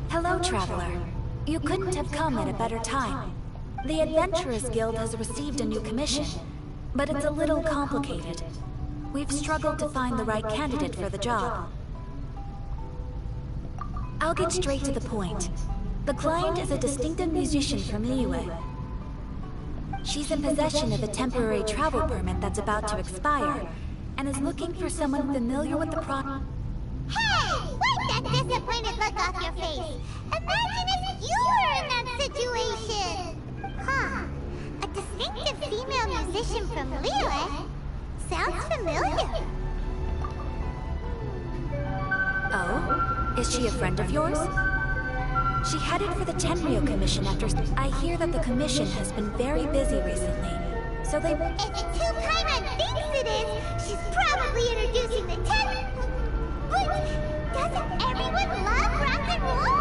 Hello, traveler. You couldn't have come at a better time. The Adventurers Guild has received a new commission, but it's a little complicated. We've struggled to find the right candidate for the job. I'll get straight to the point. The client is a distinctive musician from Liyue. She's in possession of a temporary travel permit that's about to expire, and is looking for someone familiar with the Hey! Wipe that disappointed look off your face! Imagine if you were in that situation! Huh. A distinctive female musician from Liyue? Sounds familiar. Oh? Is she a friend of yours? She headed for the Tenryo Commission after... I hear that the commission has been very busy recently, so they... If it's who Paimon thinks it is, she's probably introducing the But doesn't everyone love rock and roll?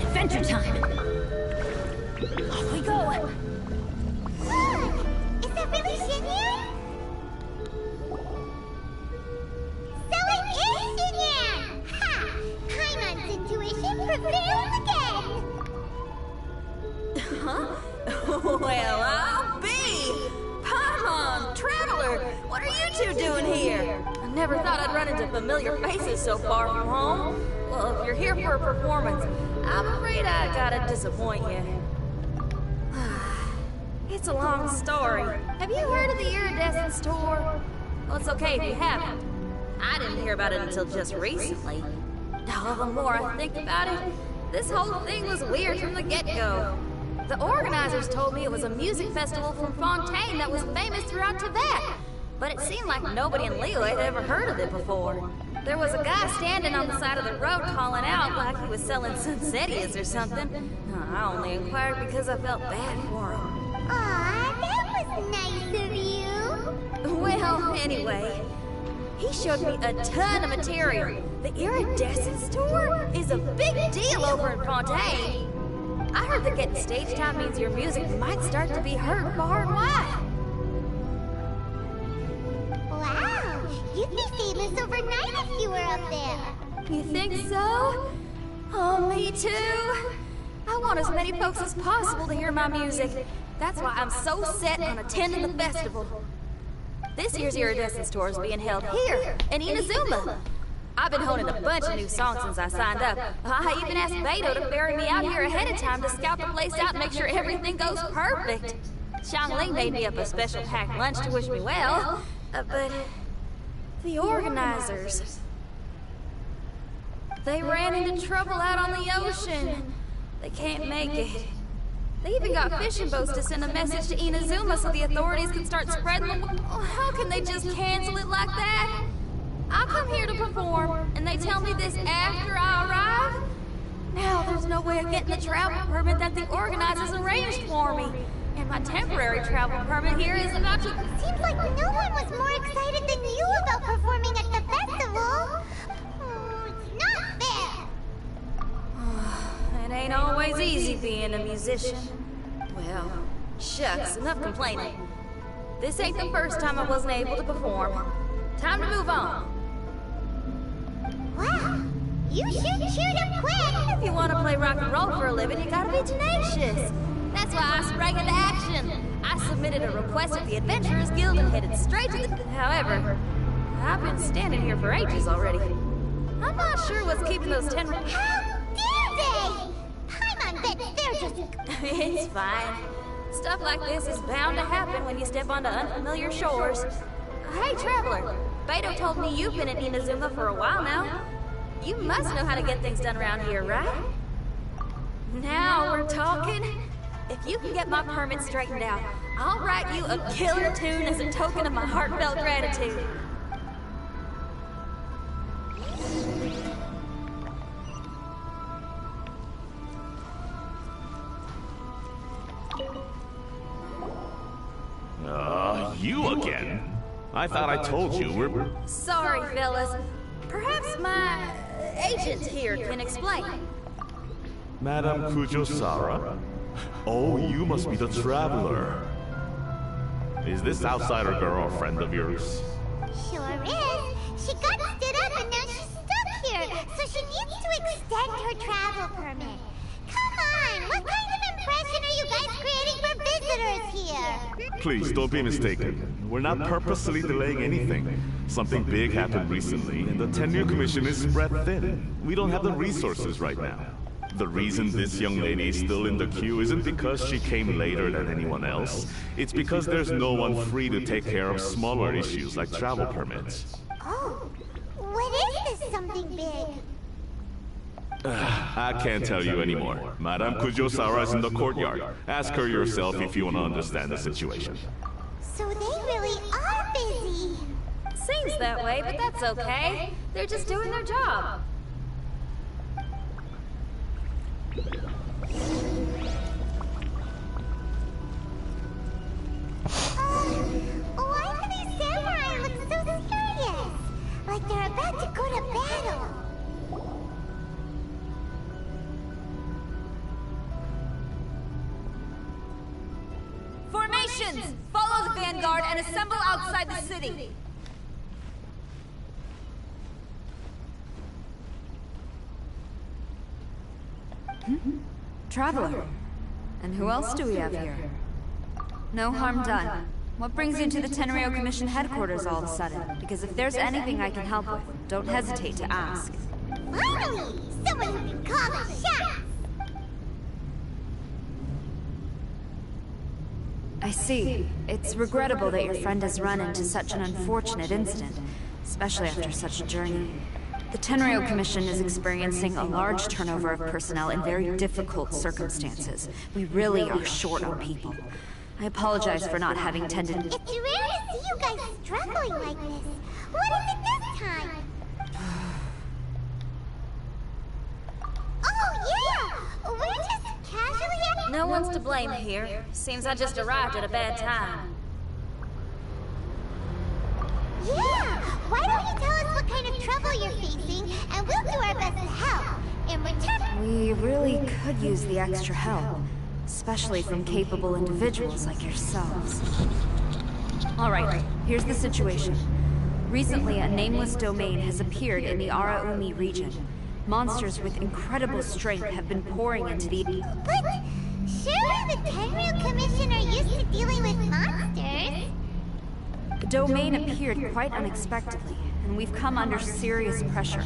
Adventure time! Off we go! Look! Is that really Xinyan? So it is Xinyan! Ha! Paimon's intuition prevails again! Huh? Well, I'll be! Paimon, Traveler, what are you two doing here? I never thought I'd run into familiar faces so far from home. Well, if you're here for a performance, I'm afraid I gotta disappoint you. It's a long story. Have you heard of the Iridescence Tour? Well, it's okay if you haven't. I didn't hear about it until just recently. Oh, the more I think about it, this whole thing was weird from the get-go. The organizers told me it was a music festival from Fontaine that was famous throughout Tibet, but it seemed like nobody in Liyue had ever heard of it before. There was a guy standing on the side of the road calling out like he was selling sunsettias or something. I only inquired because I felt bad for him. Aw, that was nice of you! Well, anyway, he showed me a ton of material. The Iridescence Tour is a big deal over in Fontaine. I heard that getting stage time means your music might start to be heard far and wide. Wow, you'd be famous overnight if you were up there. You think so? Oh, me too. I want as many folks as possible to hear my music. That's why I'm so set on attending the festival. This year's Iridescence Tour is being held here in Inazuma. I've been honing a bunch of new songs since I signed up. I even asked Beto to ferry me out here ahead of time to scout the place out and make sure everything goes perfect. Xiangling made me up a special packed lunch to wish me well, but the organizers, they ran into trouble out on the ocean. They can't make it. They even got fishing boats to send a message to Inazuma so the authorities can start spreading the... How can they just cancel it like that? I come here to perform, and they tell me this after I arrive? Now there's no way of getting the travel permit that the organizers arranged for me. And my temporary travel permit here is about to... Seems like no one was more excited than you about performing at the festival. It's not fair. It ain't always easy being a musician. Well, shucks, enough complaining. This ain't the first time I wasn't able to perform. Time to move on. Wow, you shoot up quick! If you want to play rock and roll for a living, you gotta be tenacious. That's why I sprang into action. I submitted a request at the Adventurers Guild and headed straight to the... However, I've been standing here for ages already. I'm not sure what's keeping those 10... How dare they! Paimon bet they're just... It's fine. Stuff like this is bound to happen when you step onto unfamiliar shores. Hey, Traveler, Beto told me you've been at Inazuma for a while now. You must know how to get things done around here, right? Now we're talking. If you can get my permit straightened out, I'll write you a killer tune as a token of my heartfelt gratitude. You again? I thought I told you we're... Sorry, fellas. Perhaps my agent here can explain. Madame Kujosara? Oh, you must be the traveler. Is this outsider girl a friend of yours? Sure is. She got stood up and now she's stuck here, so she needs to extend her travel permit. Come on, what kind of impression are you guys creating for visitors here? Please, don't be mistaken. We're not purposely delaying anything. Something big happened recently, and the tenure commission is spread thin. We don't have the resources right now. The reason this young lady is still in the queue isn't because she came later than anyone else. It's because there's no one free to take care of smaller issues like travel permits. Oh, what is this something big? I can't tell you anymore. Madame Kujosara is in the courtyard. Ask her yourself if you want to understand the situation. So they really are busy. Seems that way, but that's okay. They're just doing their job. Why do these samurai look so serious? Like they're about to go to battle. Formations! Follow the vanguard and assemble outside the city. Traveler. And who else do we have here? No harm done. What brings you to the Tenryo Commission headquarters all of a sudden? Because if there's anything I can help with, don't hesitate to ask. Finally! Someone who can call the shots! I see. It's regrettable that your friend has run into such an unfortunate incident, especially after such a journey. The Tenryo Commission is experiencing a large turnover of personnel in very difficult circumstances. We really are short on people. I apologize for not having tended... It's rare to see you guys struggling like this. What is it this time? Oh, yeah! We're just casually... No one's to blame here. Seems I just arrived at a bad time. Yeah! Why don't you tell us what kind of trouble you're facing, and we'll do our best to help. In return... We really could use the extra help, especially from capable individuals like yourselves. Alright, here's the situation. Recently, a nameless domain has appeared in the Araumi region. Monsters with incredible strength have been pouring into the... But surely the Tenryo Commission are used to dealing with monsters. The domain appeared quite unexpectedly, and we've come under serious pressure.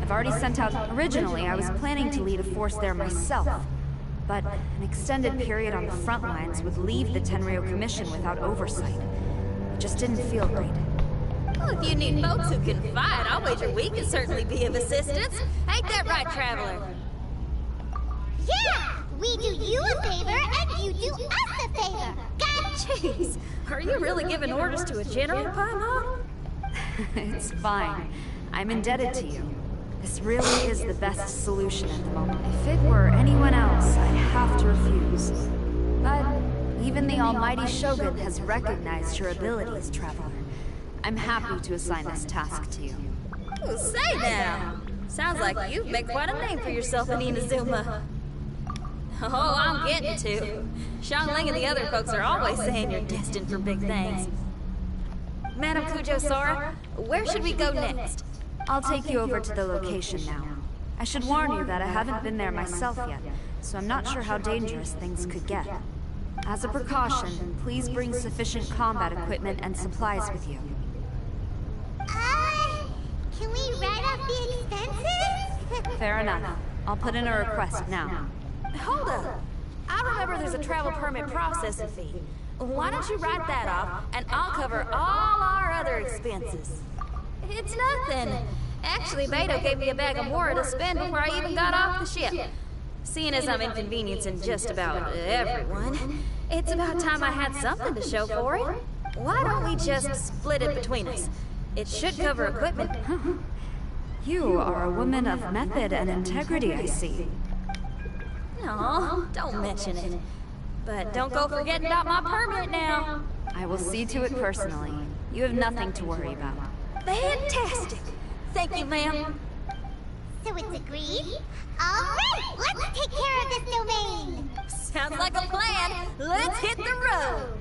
I've already sent out... Originally, I was planning to lead a force there myself, but an extended period on the front lines would leave the Tenryo Commission without oversight. It just didn't feel right. Well, if you need folks who can fight, I'll wager we can certainly be of assistance. Ain't that right, Traveler? Yeah! We do you a favor, and you do us a favor. Jeez, are you really giving orders to a general, Paimon? It's fine. I'm indebted to you. This really is the best solution at the moment. If it were anyone else, I'd have to refuse. But even the almighty Shogun has recognized your abilities, Traveler. I'm happy to assign this task to you. Ooh, say now. Sounds like you've made quite a name for yourself in Inazuma. Oh, I'm getting to. Xiangling and the other folks are always saying you're destined for big things. Madame Kujosara, where should we go next? I'll take you over to the location now. I should warn you that I haven't been there myself yet, so I'm not sure how dangerous things could get. As a precaution, please bring sufficient combat equipment and supplies with you. Can we write off the expenses? Fair enough. I'll put in a request now. Hold up. I remember there's a travel permit processing fee. Why don't you write that off, and I'll cover all our other expenses? It's nothing. Actually, Beto gave me a bag of more to spend before I even got off the ship. Seeing as I'm inconveniencing just about everyone, it's about time I had something to show for it. Why don't we just split it between us? It should cover equipment. You are a woman of method and integrity, I see. No, don't mention it. But don't go forgetting about my permit now. I will see to it personally. You have nothing to worry about. Fantastic. Thank you, ma'am. So it's agreed? Alright, let's take care of this domain! Sounds like a plan. Let's hit the road.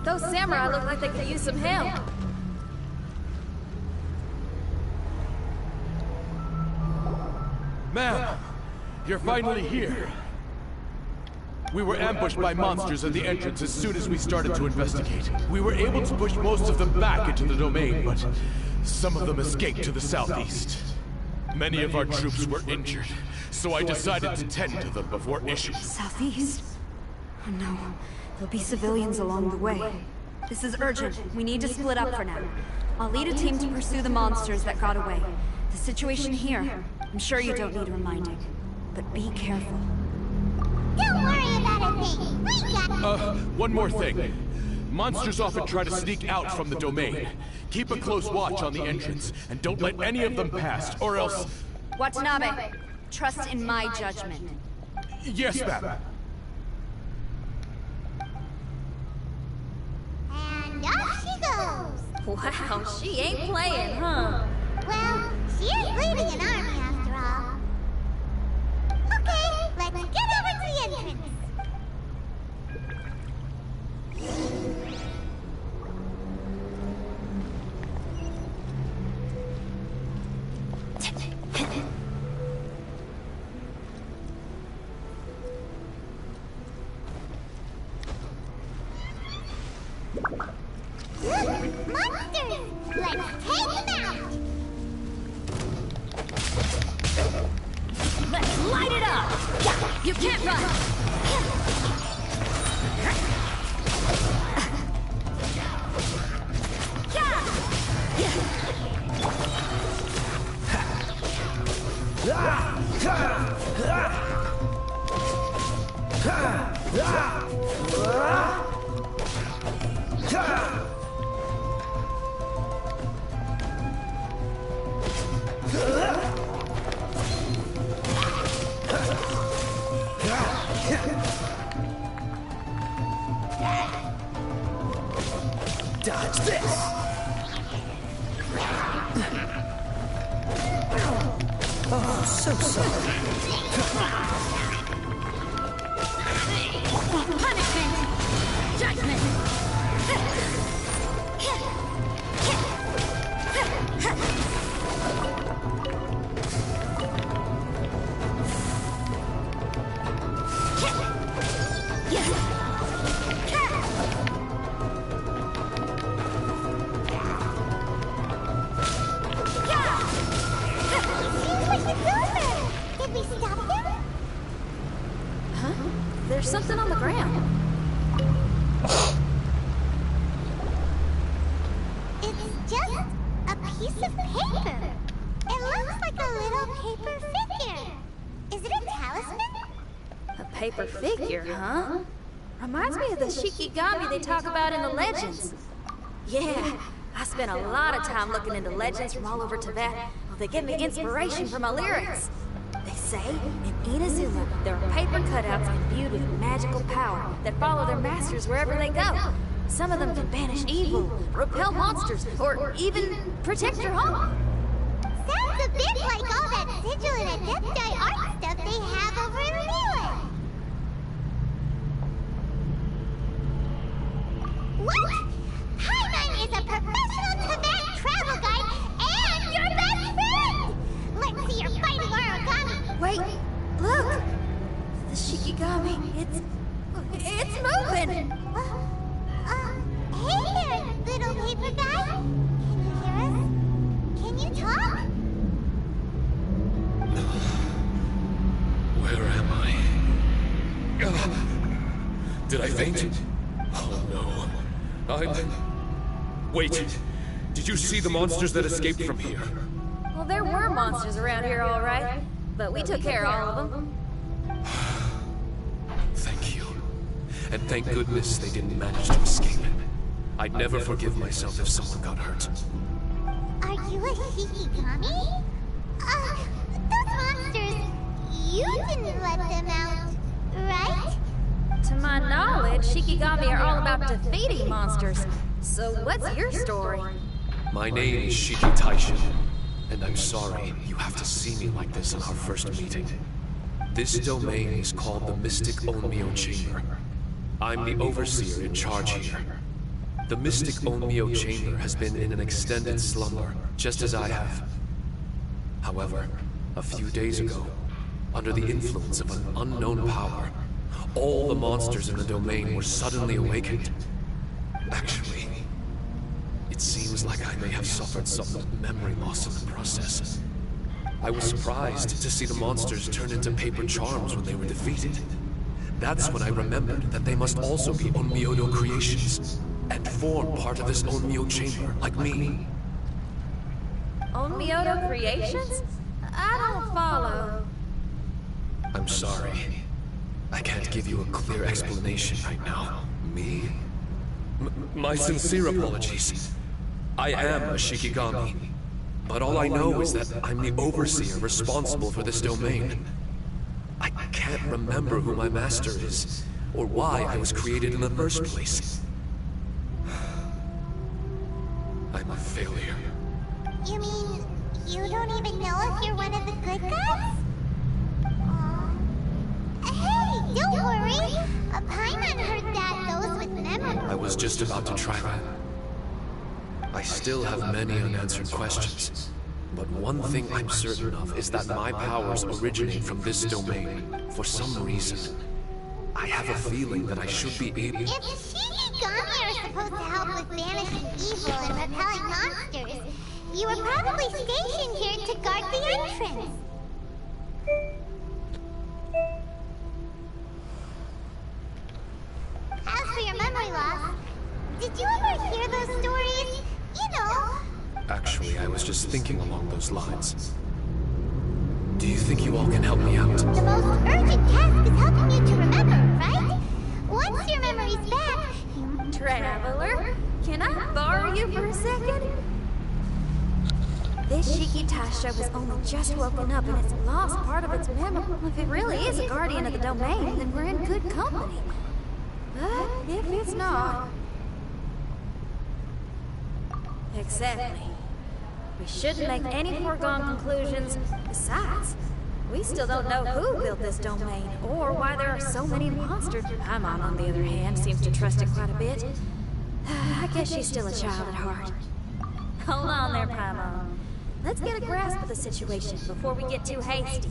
Those samurai look like they could use some help. Ma'am, you're finally here. We were ambushed by monsters at the entrance as soon as we started to investigate. We were able to push most of them back into the domain, but some of them escaped to the southeast. Many of our troops were injured, so I decided to tend to them before issuing. Southeast? Oh no. There'll be civilians along the way. This is urgent. We need to split up for now. I'll lead a team to pursue the monsters that got away. The situation here, I'm sure you don't need reminding. But be careful. Don't worry about a thing! We got One more thing. Monsters often try to sneak out from the domain. Keep a close watch on the entrance, and don't let any of them pass, or else... Watanabe, trust in my judgment. Yes, ma'am. And off she goes! Wow, she ain't playing, huh? Well, she is leading an army after all. Okay, let's get over to the entrance. Look, monsters! Let's take them out! Let's light it up! You can't run! Dodge this! Oh, so sorry. Punishment! Judgment! There's something on the ground. It's just a piece of paper. It looks like a little paper figure. Is it a talisman? A paper figure, huh? Reminds me of the Shikigami they talk about in the legends. Yeah, I spent a lot of time looking into legends from all over Tibet. Well, they give me inspiration for my lyrics. They say, in Inazuma, there are paper cutouts imbued with magical power that follow their masters wherever they go. Some of them can banish evil, repel monsters, or even protect your home. Sounds a bit like all that sigil and Adepti art stuff they have over in Milan. What? Paimon is a professional Tibet travel guide and your best friend! Let's see your fighting origami! Wait, look! The Shikigami, it's moving! Hey there, little paper guy! Can you hear us? Can you talk? Where am I? Did I faint? Oh no. Wait. Did you see the monsters that escaped from here? Well, there were monsters around here, all right. But we took care of all of them. Thank you. And thank goodness they didn't manage to escape. I'd never forgive myself if someone got hurt. Are you a Shikigami? Those monsters, you didn't let them out, right? To my knowledge, Shikigami are all about defeating monsters. So what's your story? My name is Shiki Taishin, and I'm sorry you have to see me like this in our first meeting. This domain is called the Mystic Onmyo Chamber. I'm the overseer in charge here. The Mystic Onmyo Chamber has been in an extended slumber, just as I have. However, a few days ago, under the influence of an unknown power, all the monsters in the domain were suddenly awakened. Actually, it seems like I may have suffered some memory loss in the process. I was surprised to see the monsters turn into paper charms when they were defeated. That's when I remembered that they must also be Onmyodo creations, and form part of this Onmyo chamber, like me. Onmyodo creations? I don't follow. I'm sorry. I can't give you a clear explanation right now. Me? My sincere apologies. I am a Shikigami. But all I know is that I'm the overseer responsible for this domain. I can't remember who my master is, or why I was created in the first place. I'm a failure. You mean, you don't even know if you're one of the good guys? Hey, don't worry! Paimon heard that those with memory... I was just about to try that. I still have many unanswered questions. But one thing I'm certain of is that my powers originate from this domain, for some reason. I have a feeling that I should be able... If Shikigami are supposed to help with banishing evil and repelling monsters, you were probably stationed here to guard the entrance. As for your memory loss, did you ever hear those stories? You know... Actually, I was just thinking along those lines. Do you think you all can help me out? The most urgent task is helping you to remember, right? Once your memory's back, you... Traveler? Can I borrow you for a second? This Shiki Tasha was only just woken up and it's lost part of its memory. If it really is a guardian of the domain, then we're in good company. But if it's not... Exactly. We shouldn't make any foregone conclusions. Besides, we still don't know who built this domain, or why there are so many monsters. Paimon, on the other hand, seems to trust it quite a bit. I guess she's still a child at heart. Hold on there, Paimon. Let's get a grasp of the situation before we get too hasty.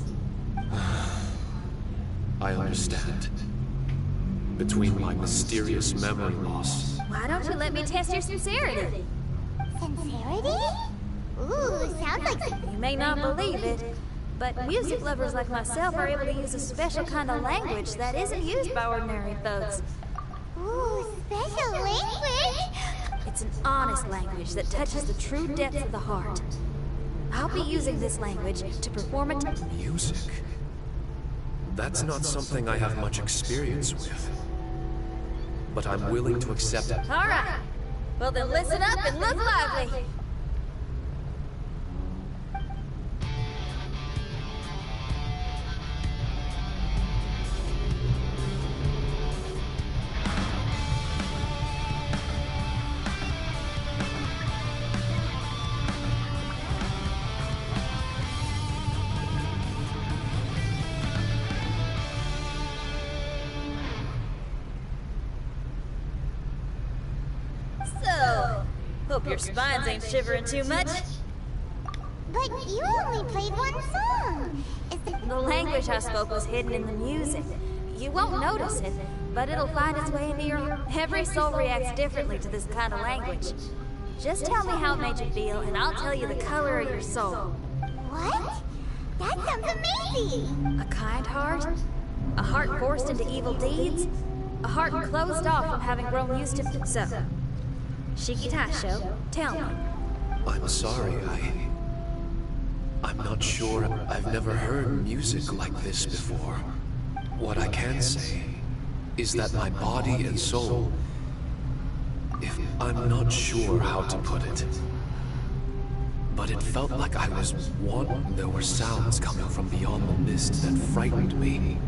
I understand. Between my mysterious memory loss... Why don't you let me test your sincerity? Sincerity? Ooh, sounds like... You may not believe it, but music lovers like myself are able to use a special kind of language that isn't used by ordinary folks. Ooh, special language? It's an honest language that touches the true depths of the heart. I'll be using this language to perform a... Music? That's not something I have much experience with. But I'm willing to accept it. All right. Well, then listen up and look lively. Hope your spines ain't shivering too much. But you only played one song. The language I spoke was hidden in the music. You won't notice it, but it'll find its way into your... Every soul reacts differently to this kind of language. Just tell me how it made you feel, and I'll tell you the color of your soul. What? That sounds amazing! A kind heart? A heart forced into evil deeds? A heart closed off from having grown used to... So, Shiki Taisho, tell me. I'm sorry, I'm not sure. I've never heard music like this before. What I can say is that my body and soul... I'm not sure how to put it. But it felt like I was one. There were sounds coming from beyond the mist that frightened me.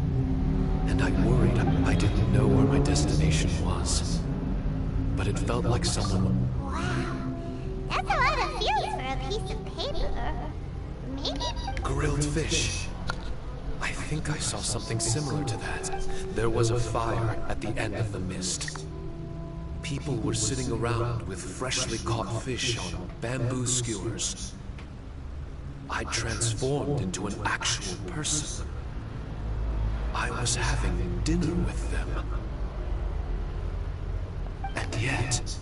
And I worried I didn't know where my destination was. But it felt like someone... Wow. That's a lot of feels for a piece of paper. Maybe... Grilled fish. I think I saw something similar to that. There was a fire at the end of the mist. People were sitting around with freshly caught fish on bamboo skewers. I transformed into an actual person. I was having dinner with them. And yet,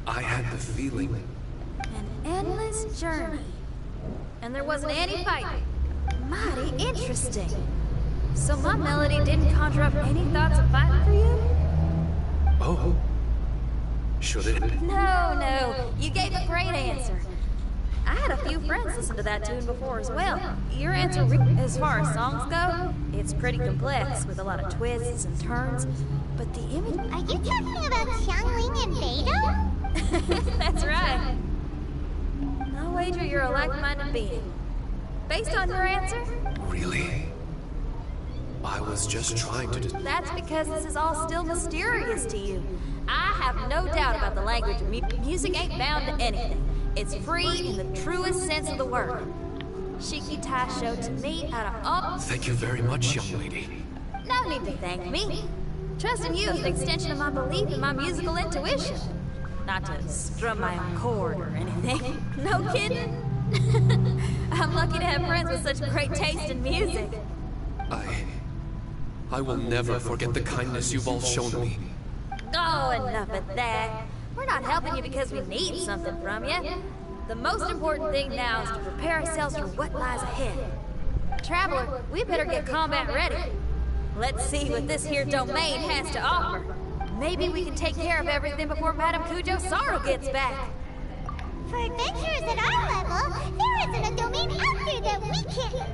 I had the feeling... An endless journey. And there wasn't any fighting. Mighty interesting. So my melody didn't conjure up any thoughts of fighting for you? Oh. Should it? No. You gave a great answer. I had a few friends listen to that tune before as well. Your answer, as far as songs go, it's pretty complex with a lot of twists and turns. But the image... Are you talking about Xiangling and Beidou? That's right. I'll wager you're a like-minded being. Based on your answer? Really? I was just trying to... That's because this is all still mysterious to you. I have no doubt about the language of music ain't bound to anything. It's free in the truest sense of the word. Shiki Taisho to me out of all... Thank you very much, young lady. No need to thank me. Trusting you is an extension of my belief in my musical intuition. Not to strum my own chord or anything. No kidding. I'm lucky to have friends with such great taste in music. I will never forget the kindness you've all shown me. Oh, enough of that. We're not helping you because we need something from you. The most important thing now is to prepare ourselves for what lies ahead. Traveler, we better get combat ready. Let's see what this here domain has to offer. Maybe we can take care of everything before Madame Kujo Sorrow gets back. For adventurers at our level, there isn't a domain out there that we can...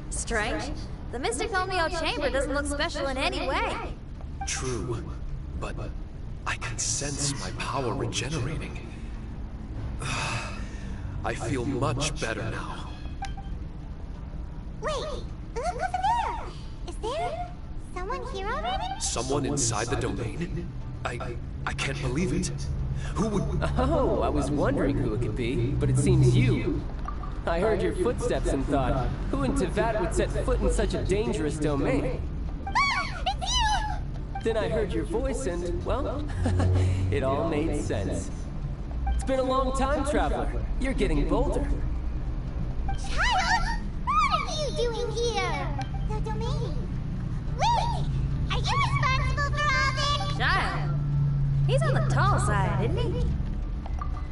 Strange. The Mystic Omeo chamber doesn't look special in any way. True, but I can sense my power regenerating. I feel much better now. Wait, look over there! Is there someone here already? Someone inside the domain? I can't believe it. Who would... Oh, I was wondering who it could be, but it seems you. I heard your footsteps and thought, who in Tevat would set foot in such a dangerous domain? Ah, it's you! Then I heard your voice and, well, it all made sense. It's been a long time, Traveler. You're getting bolder. Child, what are you doing here? The domain. Wait, are you responsible for all this? Child. He's on the tall side, isn't he?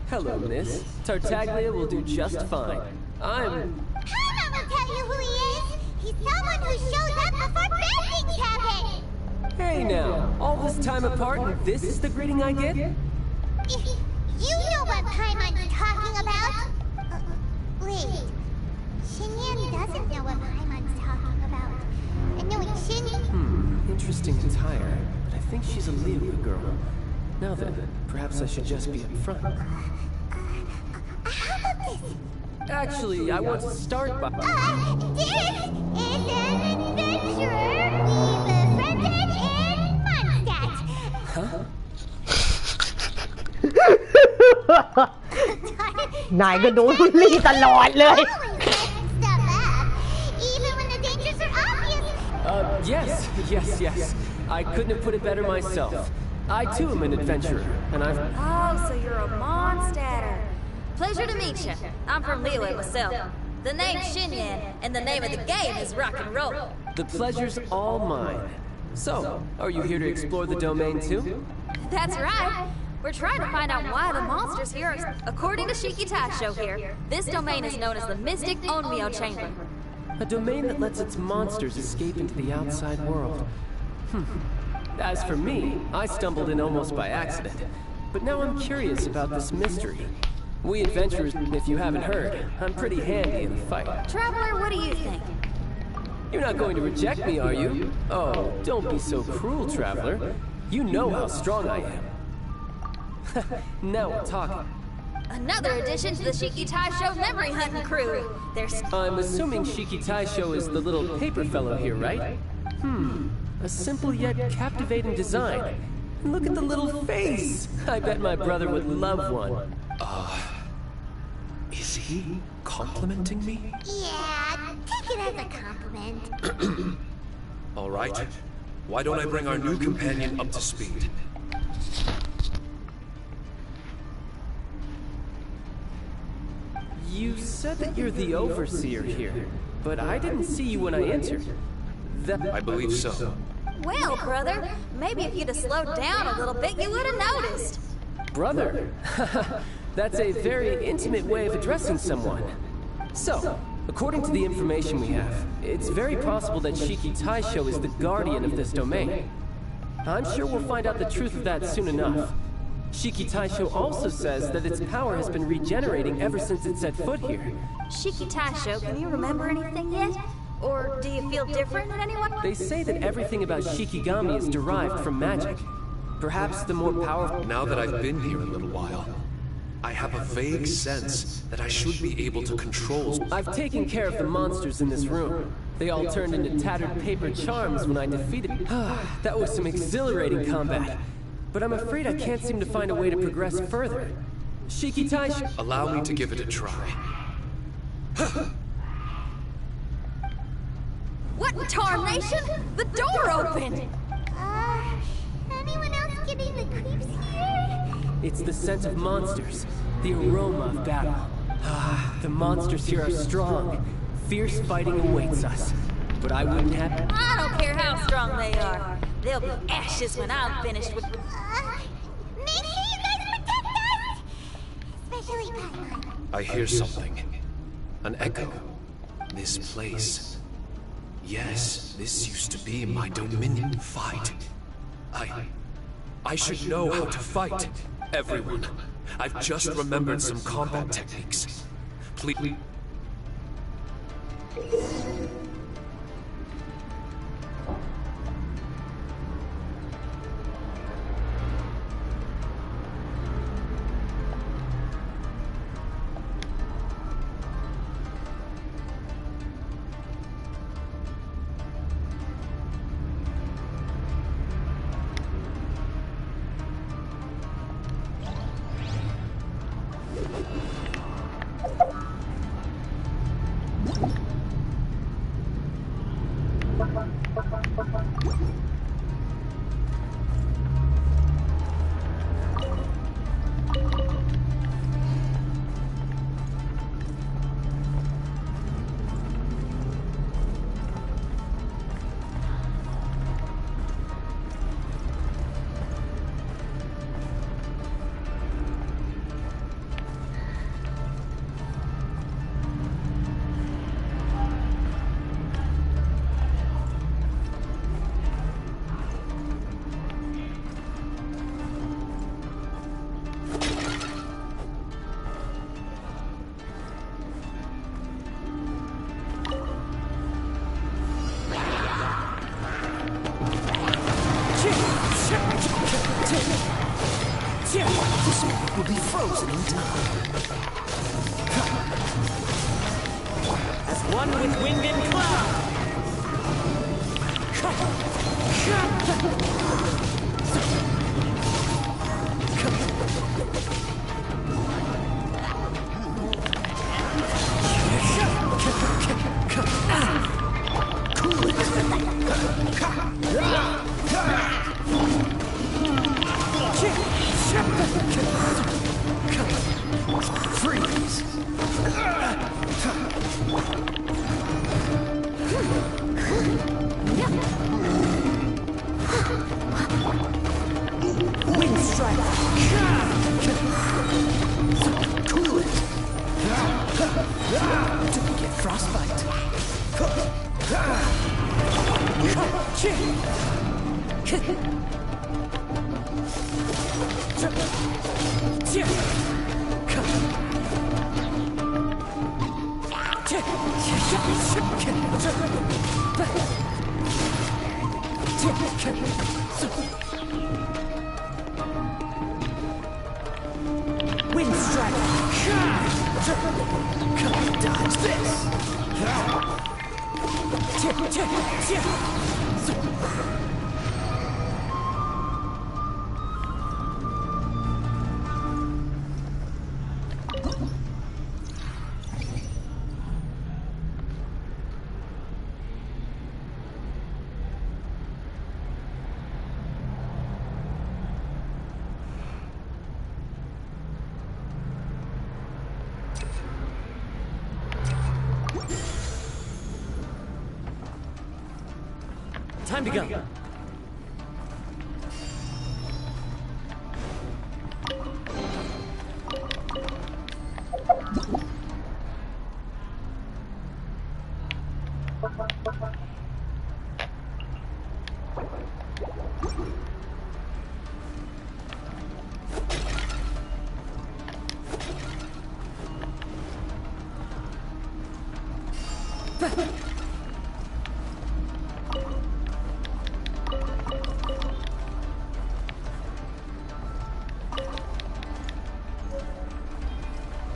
Hello, miss. Tartaglia will do just fine. Paimon will tell you who he is. He's someone who shows up before bad things happen. Hey now, all this time apart and this is the greeting I get? You know what Paimon's talking about? Wait. Xinyan doesn't know what Paimon's talking about. And knowing Xin... Interesting attire, but I think she's a Liyue girl. Now then, perhaps I should just be up front. How about this? Actually, I want to start by... This is an adventurer we befriended in Mondstadt. Huh? นายก็โดนบูลลี่ตลอดเลย Even when the dangers are obvious. Yes. I couldn't have put it better myself. I too am an adventurer, and I've... Oh, so you're a Mondstadter. Pleasure to meet you. I'm from Liyue myself. The name's Xinyan, and the name of the game is rock and roll. The pleasure's all mine. So, are you here to explore the domain too? That's right. We're trying to find out why the monsters here are... According to Shiki Taisho here, this domain is known as the Mystic Onmyo Chamber. A domain that lets its monsters escape into the outside world. As for me, I stumbled in almost by accident. But now I'm curious about this mystery. We adventurers, if you haven't heard, I'm pretty handy in a fight. Traveler, what do you think? You're not going to reject me, are you? Oh, don't be so cruel, Traveler. You know how strong I am. Now we're talking. Another addition to the Shiki Taisho memory hunting crew. I'm assuming Shiki Taisho is the little paper fellow here, right? A simple yet captivating design. And look at the little face! I bet my brother would love one. Is he complimenting me? Yeah, take it as a compliment. All right. Why don't I bring our new companion up to speed? You said that you're the overseer here, but I didn't see you when I entered. I believe so. Well, brother, maybe if you'd have slowed down a little bit, you would have noticed. Brother? That's a very intimate way of addressing someone. So, according to the information we have, it's very possible that Shiki Taisho is the guardian of this domain. I'm sure we'll find out the truth of that soon enough. Shiki Taisho also says that its power has been regenerating ever since it set foot here. Shiki Taisho, can you remember anything yet? Or do you feel different in any way? They say that everything about Shikigami is derived from magic. Perhaps the more powerful... Now that I've been here a little while, I have a vague sense that I should be able to control... I've taken care of the monsters in this room. They all turned into tattered paper charms when I defeated... That was some exhilarating combat. But I'm afraid I can't seem to find a way to progress further. Shiki Taisho... Allow me to give it a try. What tarnation? The door opened! Anyone else getting the creeps here? It's the scent of monsters, the aroma of battle. The monsters here are strong. Fierce fighting awaits us. But I wouldn't have... I don't care how strong strong they are. They'll be ashes when I'm finished with... Make sure you guys protect us! Especially Paimon. I hear something. An echo. This place. Yes, this used to be my dominion. Fight. I should know how to fight. Everyone. I've just remembered some combat techniques. Please. This one will be frozen in time. As one with wind and cloud. Freeze! Wind strike! Cool it! Don't get frostbite! Wind strike! Dodge this! Time to go.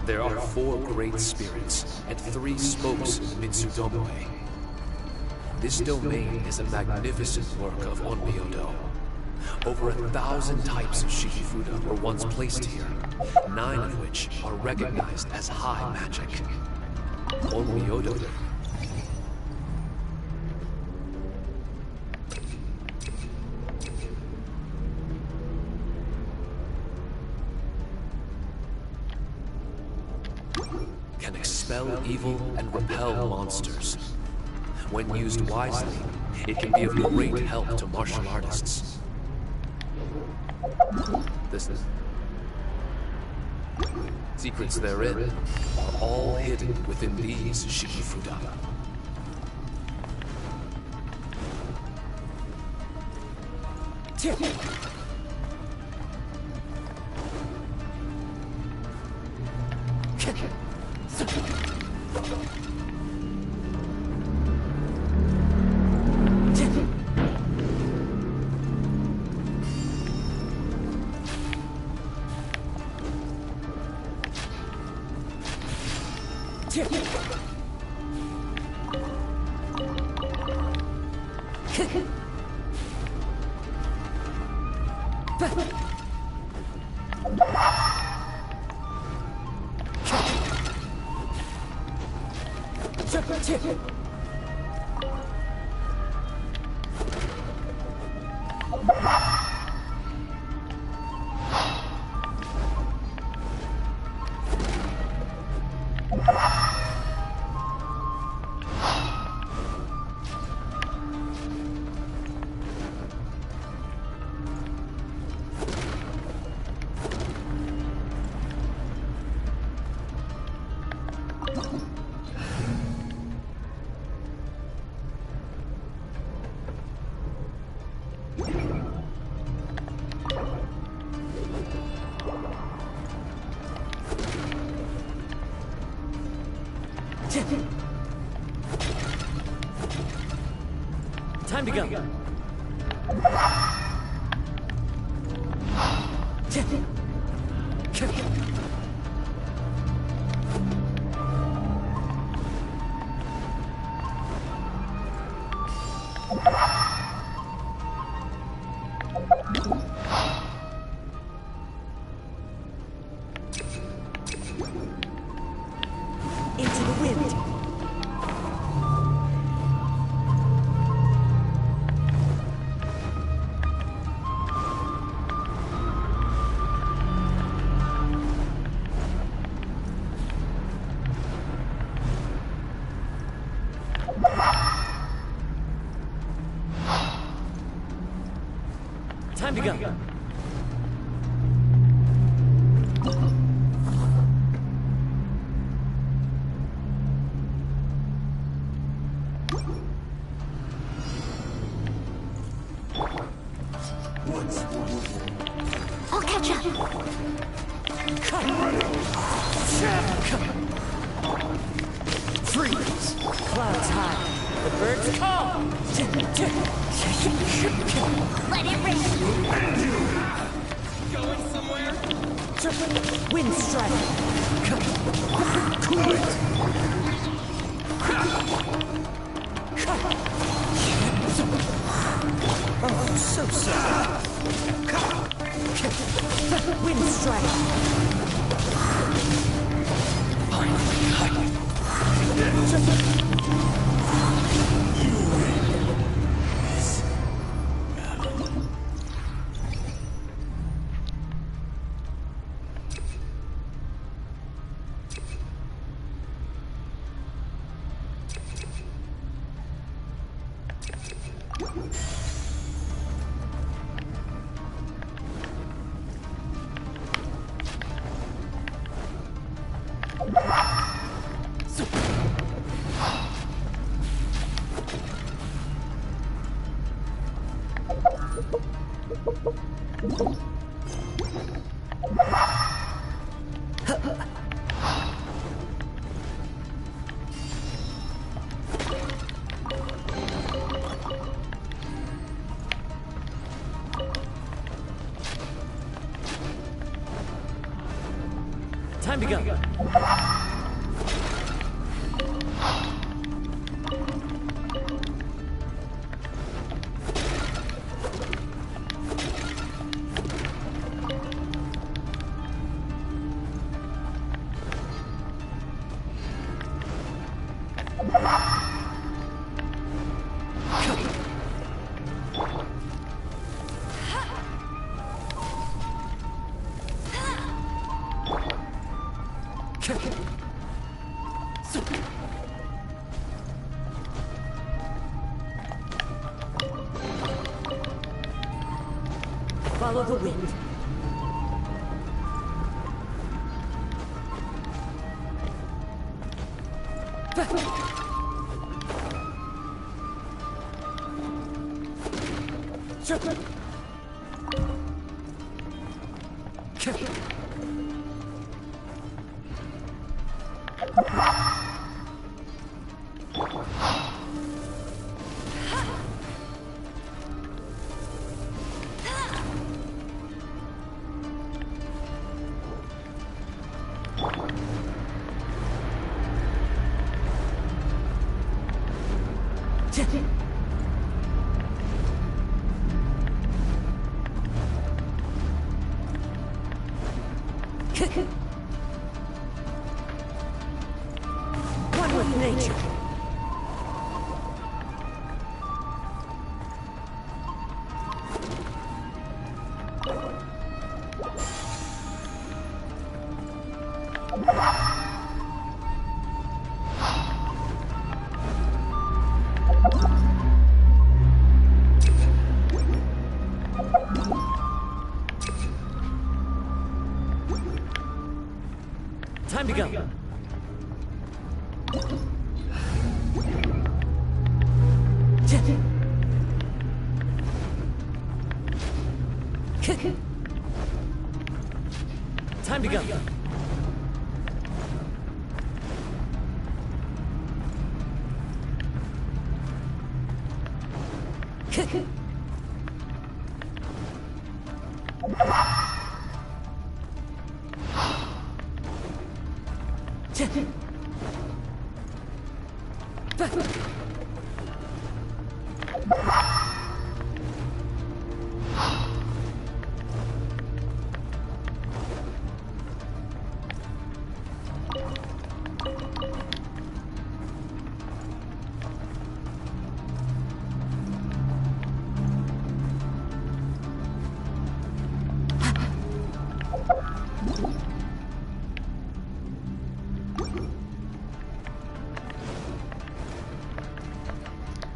There are 4 great spirits and 3 spokes in the Mitsudomoi. This domain is a magnificent work of Onmyodo. Over 1,000 types of Shikifuda were once placed here, 9 of which are recognized as high magic. Onmyodo can expel evil and repel monsters. When used wisely, it can be of great help to martial artists. The secrets therein are all hidden within these Shikifuda. Time to go. Into the wind. Time to go. I'll catch up. Freeze! Clouds high. The birds call. Let it rip. Going somewhere? Wind strike. Cool it. Oh, so sad. Wind strike. Time to go. Follow the wind. One with nature. Time to go. Time to go.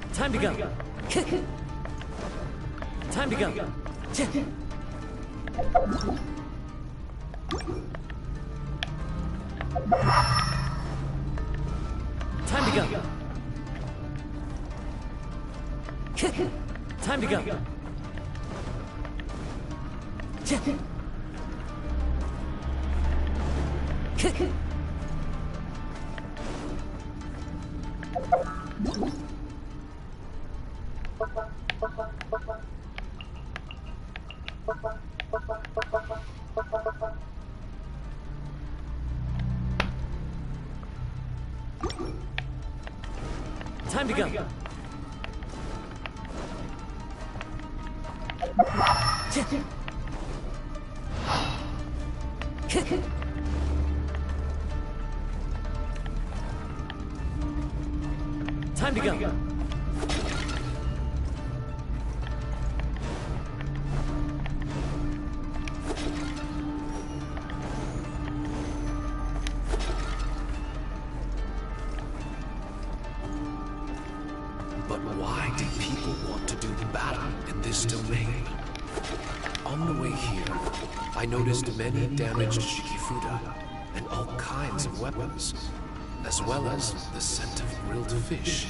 Time to go. Time to go. Time to go. Time to go. Time to go. Time to go. But why did people want to do the battle in this domain? On the way here, I noticed many damaged Shikifuda and all kinds of weapons, as well as the scent of grilled fish.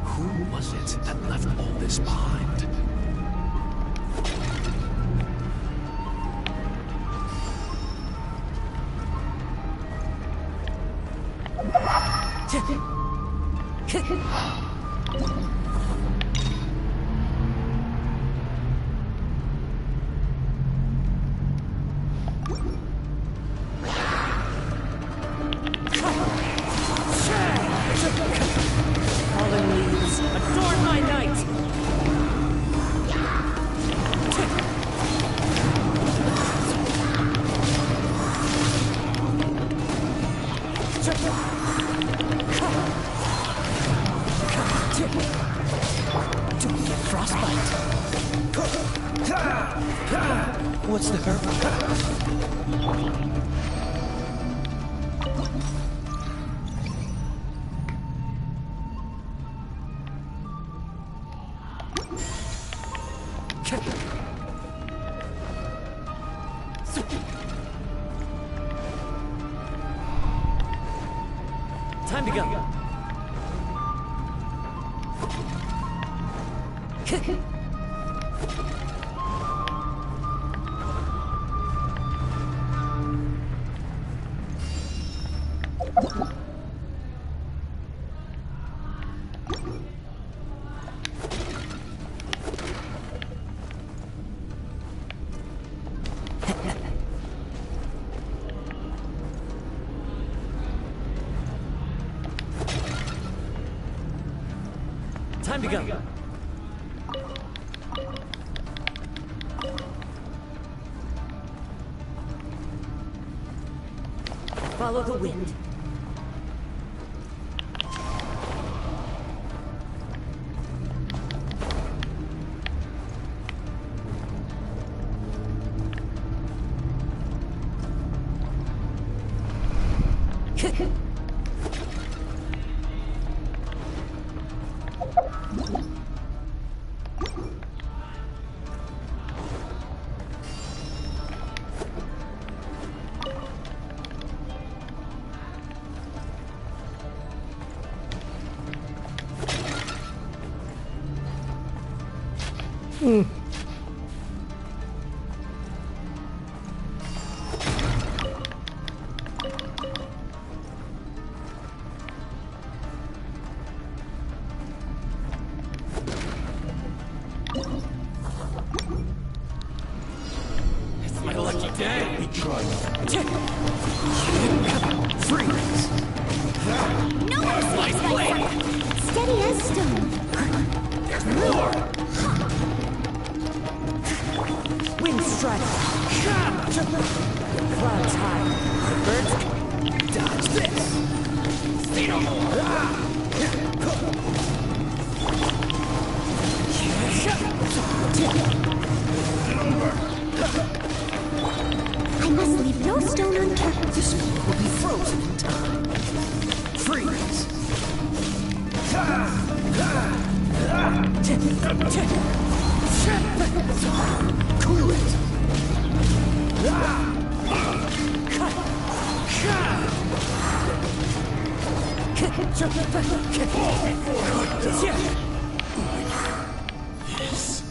Who was it that left all this behind? Fallen leaves, adorn my night! Don't get frostbite. What's the hurt? Time to go. Follow the wind. It's my lucky day. We tried. Freeze. No mercy! Steady as stone. There's more. Wind strike. Clouds high. Birds. Dodge this. See no more. I must leave no stone unturned. This moment will be frozen in time. Freeze. Cool it. Yes.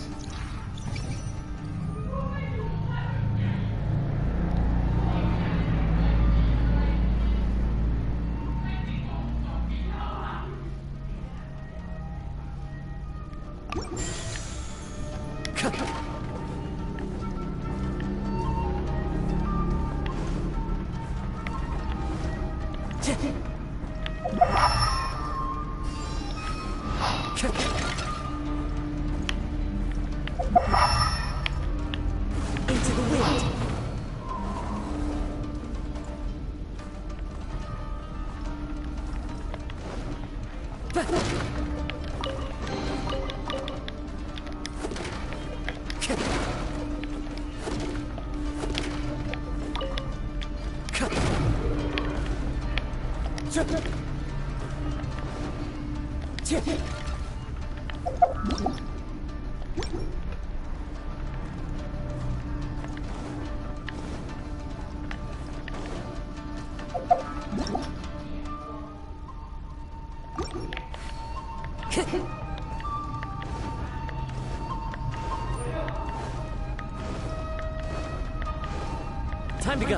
Into the wind. Time to go.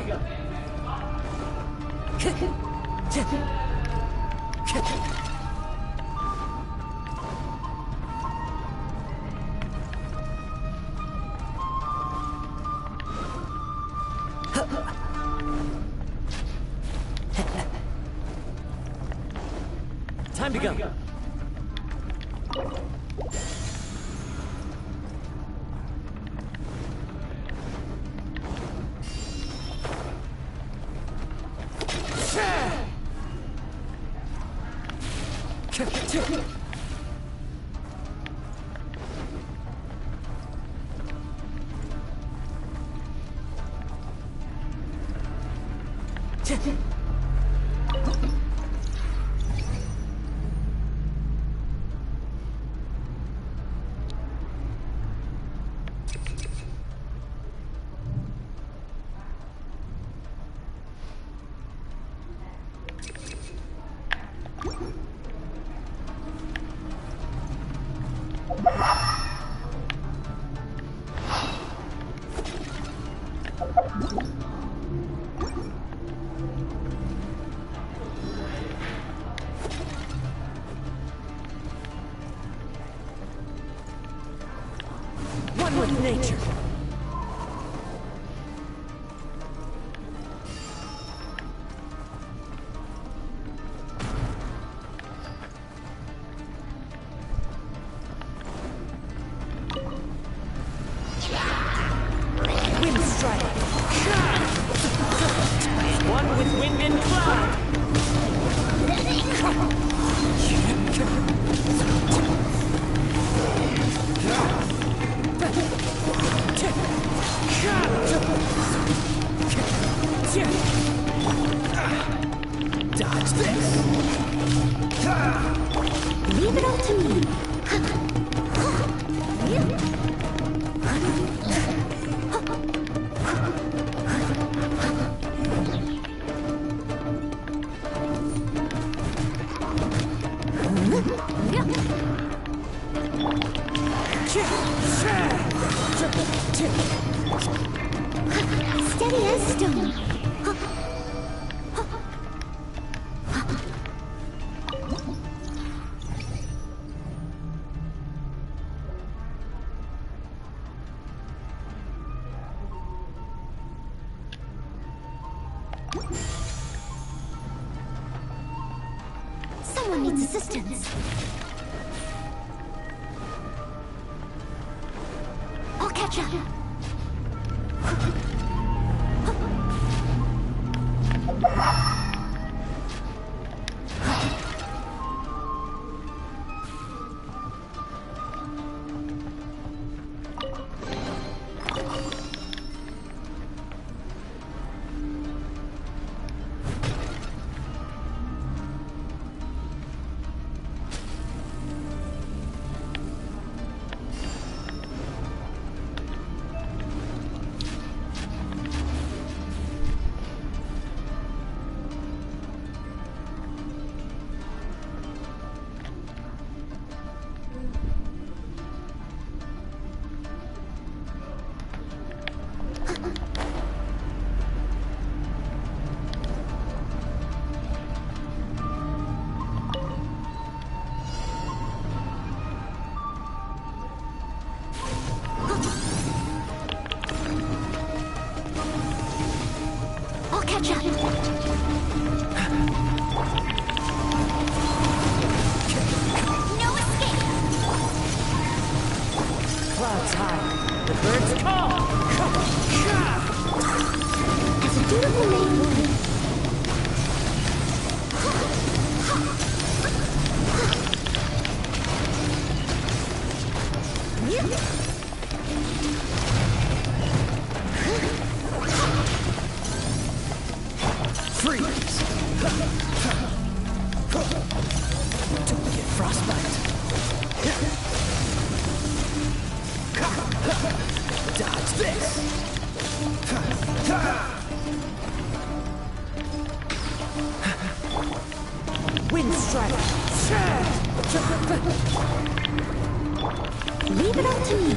Time to go. One with nature. Wind strike. One with wind and cloud. Dodge this. Leave it all to me. Steady as stone. Someone needs assistance. I'll catch up. I'll catch up. No escape. Clouds high. The birds call. As a dutiful maid woman. Freeze. Don't get frostbite. Dodge this. Wind strike. Leave it all to me.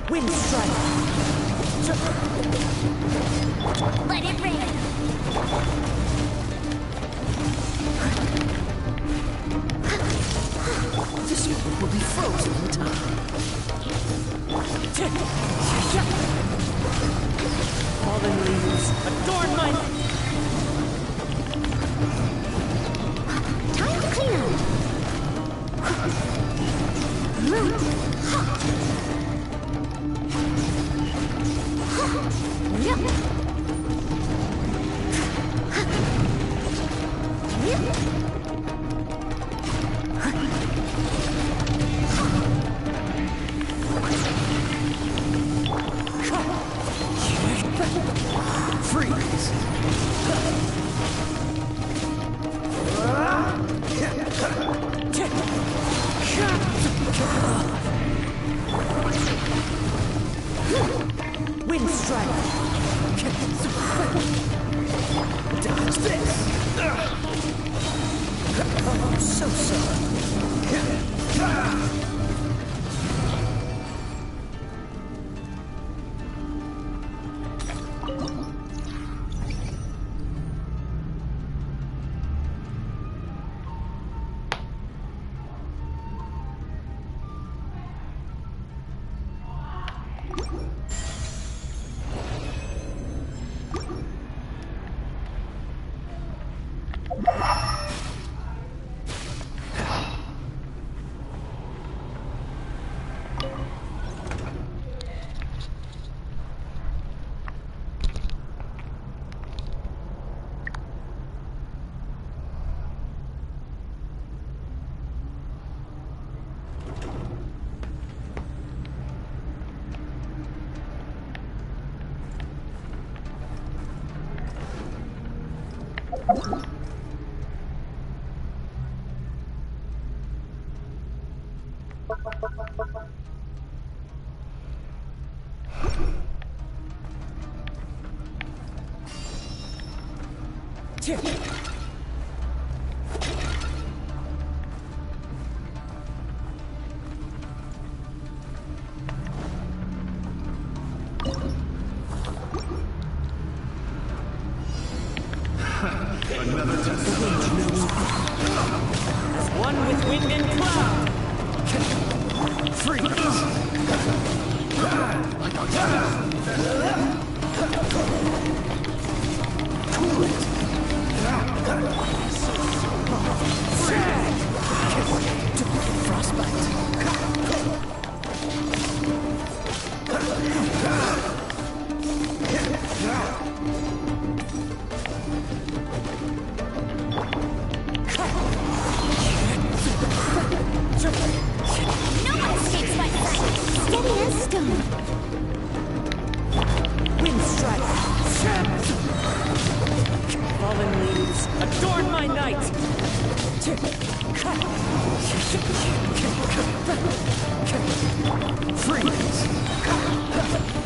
Wind strike. Let it rain. This one will be frozen in time. this. Oh, so sorry. Another test. As one with wind and cloud. Freeze. Cool it. Frostbite. No one escapes my sight. Steady as stone. Wind strike. Fallen leaves, adorn my night. Freeze.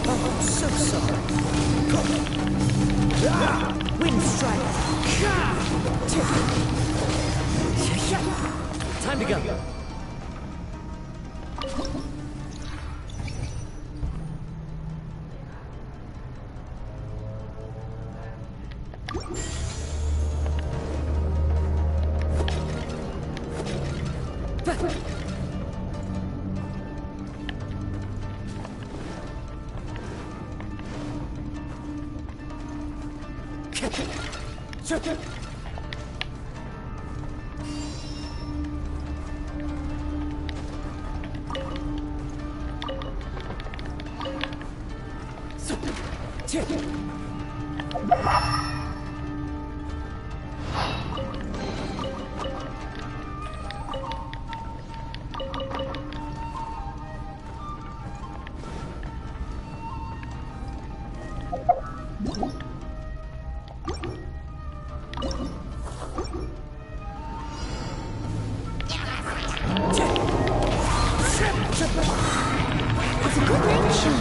Oh, so sorry. Wind strike. Time to go. It's a good night show.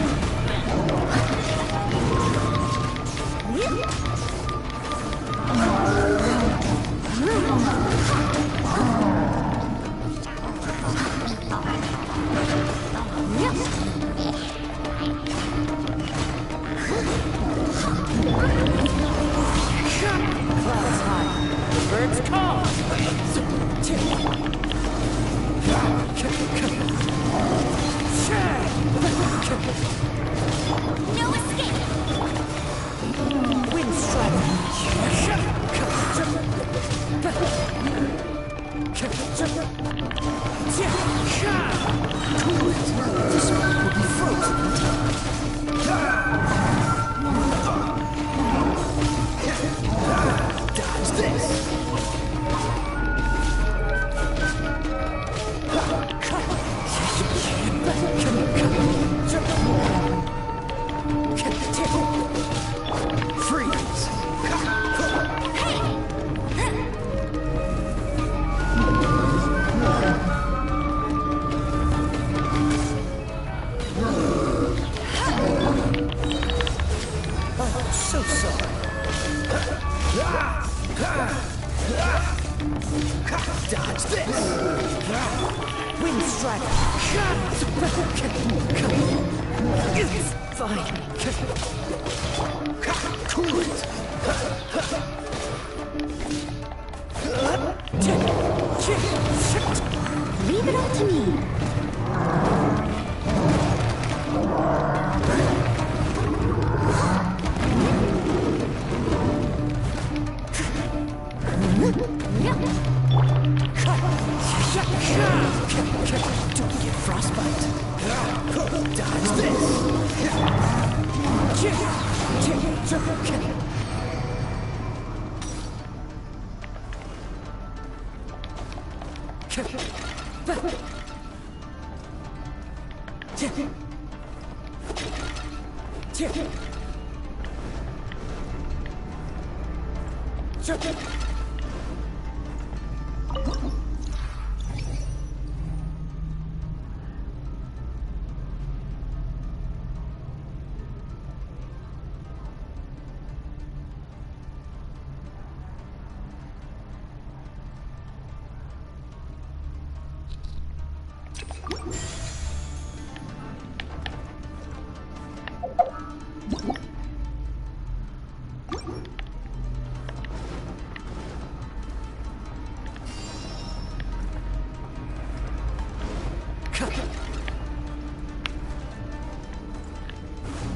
Clouds high. The birds call. No escape. Wind strike. Cool it. This one will be frozen in time. Dodge this. Freeze. Oh, so sorry. Dodge this! Wind strike! It's fine! Cool it! Leave it all to me. Don't get frostbite. Dodge this.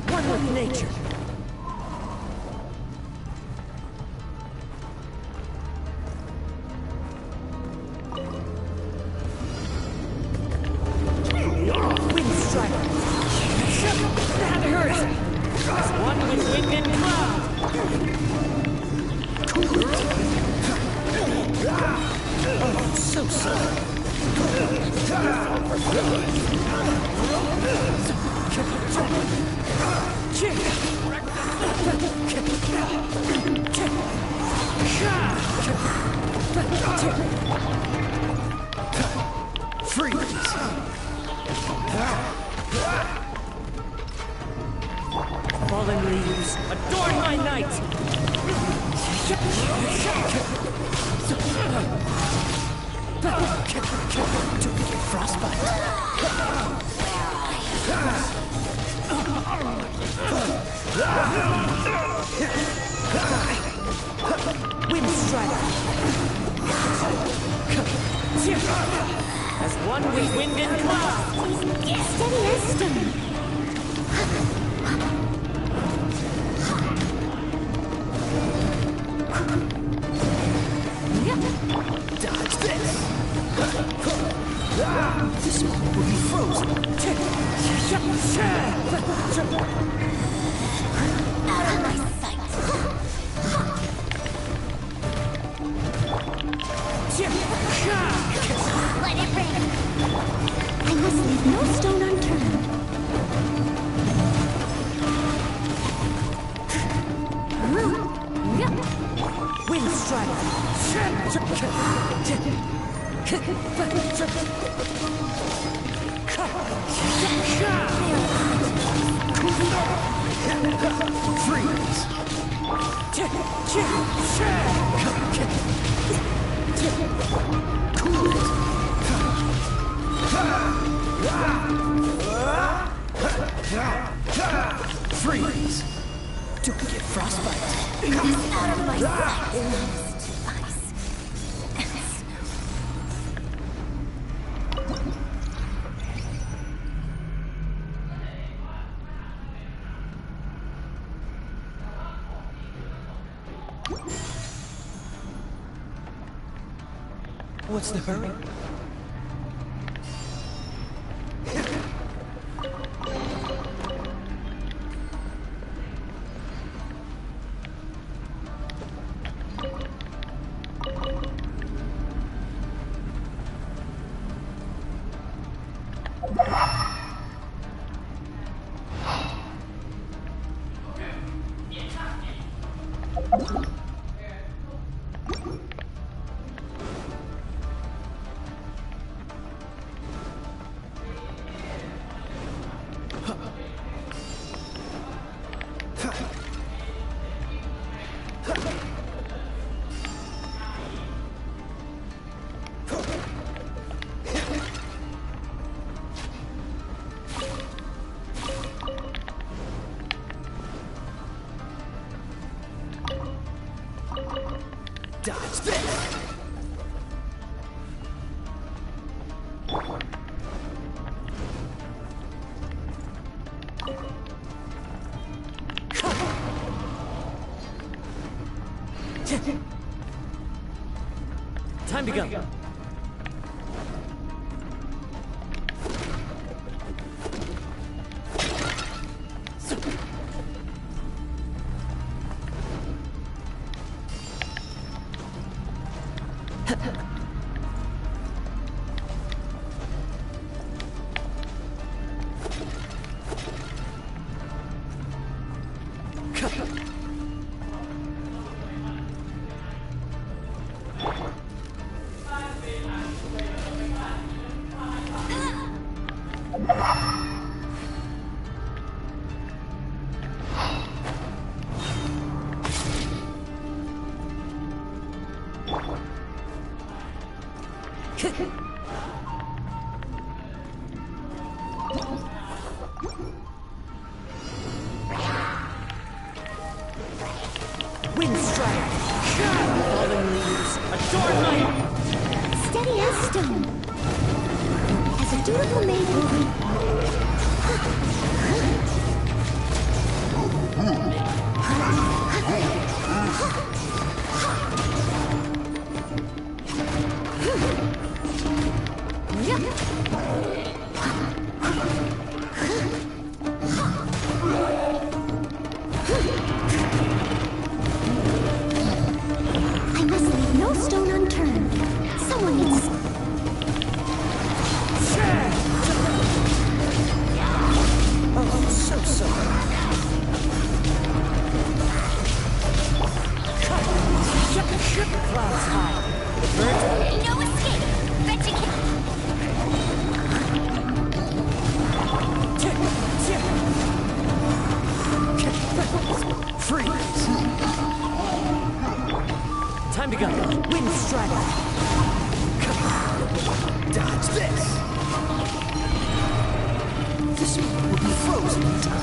One with nature. Wind strike. That hurt. One with wind and cloud. Oh, so slow. Freeze! Fallen leaves, adorn my night! Don't get frostbite. Wind strike. As one with wind and cloud! Steady as stone. Dodge this. This one will be frozen. Out of my sight. Let it rain. I must leave no stone unturned. Wind strike. Freeze. Cool it. Freeze. Don't get frostbite. Out of my sight. Ice. What's the hurry? Dodge this! Time to go. Wind strike! Falling leaves! Adorn light! Steady as stone. As a dutiful maid will be... I must leave no stone unturned. Someone needs... Oh, so sorry. Clouds high. No escape! Bet you can't! Freeze! Time to go. Wind strike! Dodge this! This will be frozen in time.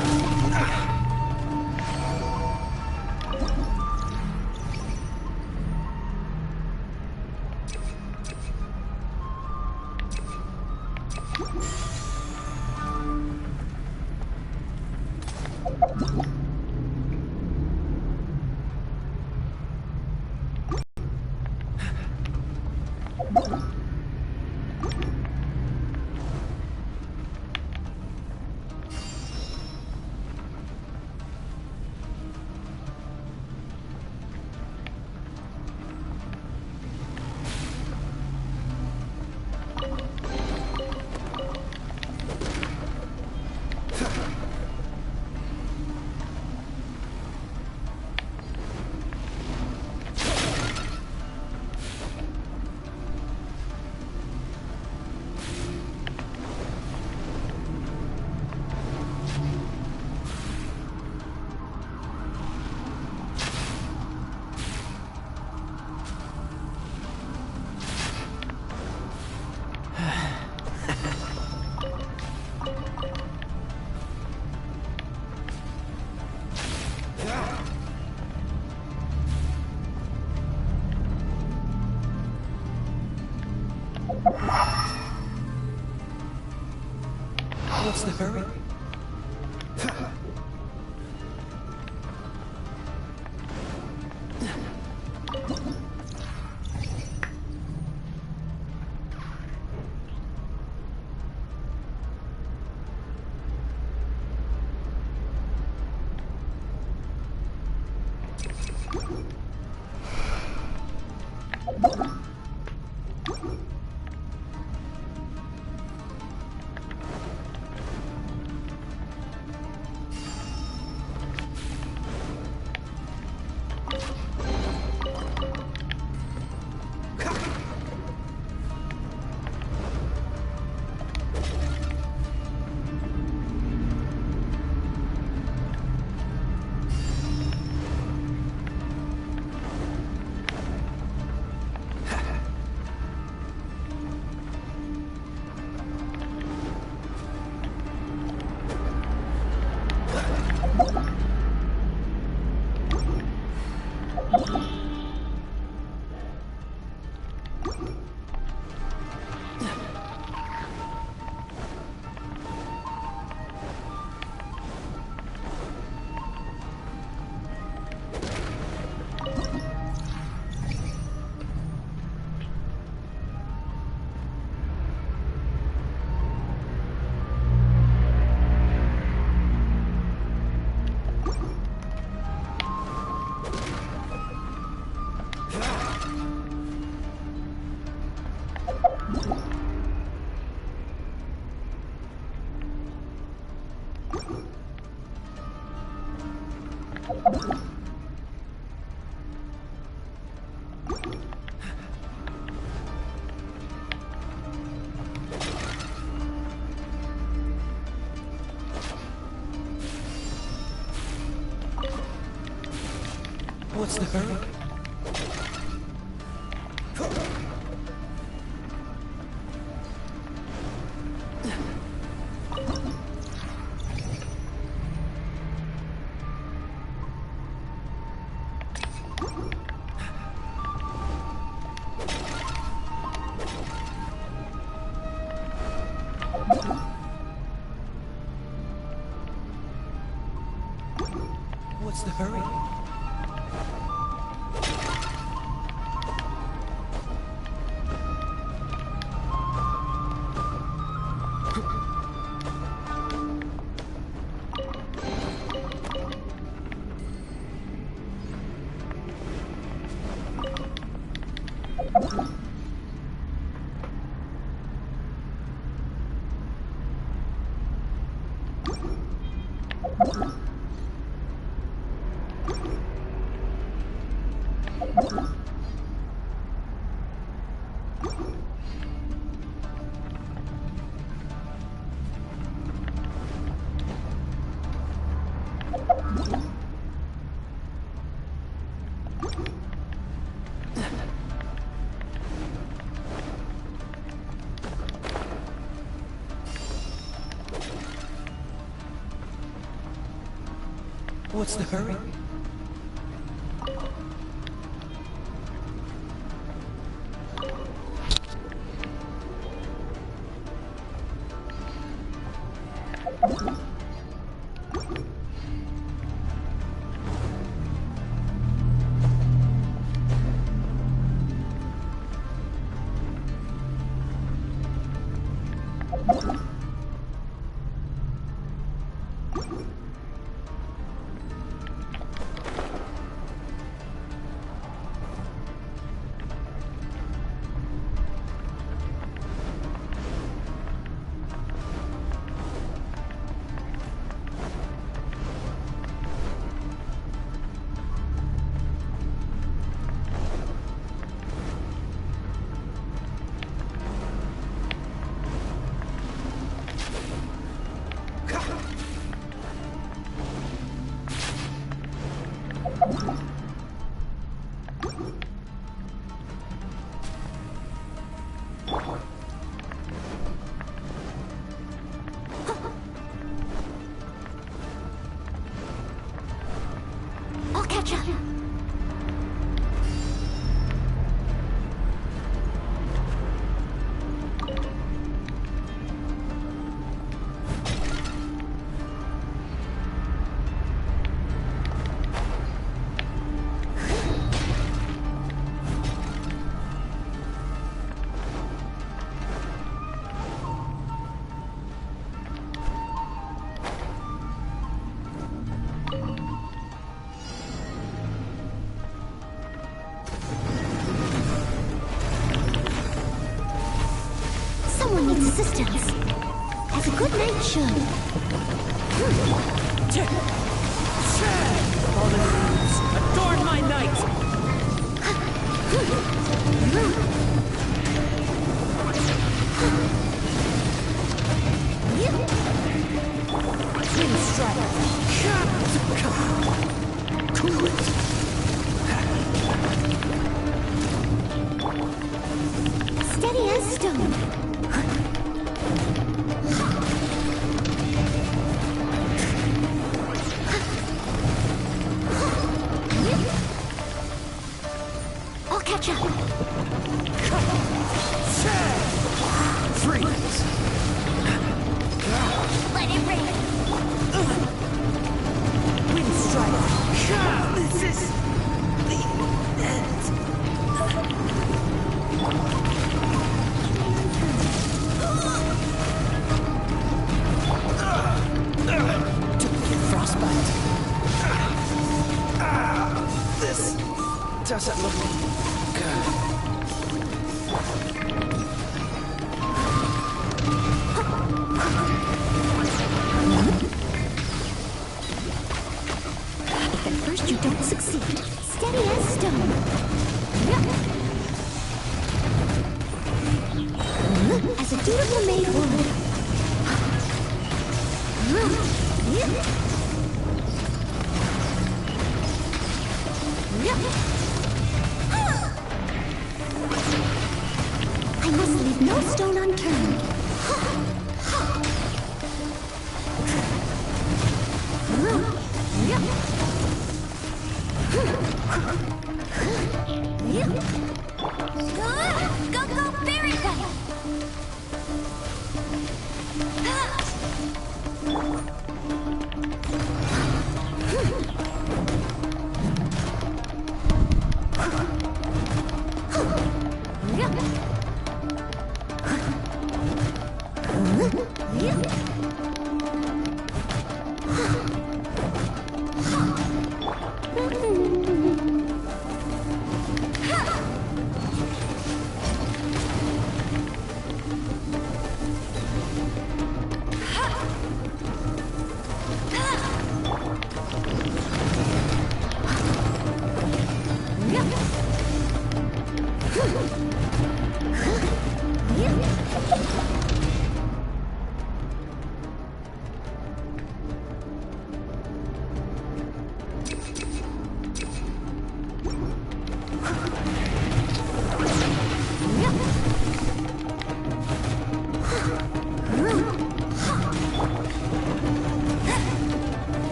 What's the hurry? What's the hurry? What's the hurry? What's the hurry? I'll catch up. Someone needs assistance. As a good knight should. Fallen leaves, adorn my night! Twin strike. Cool it! Steady as stone. I'll catch up. Freeze! Let it rain. Wind strike! This is the end! Frostbite! This doesn't look good. At first you don't succeed. Steady as stone. As a dutiful maid would. leave no stone unturned. Go, very fast!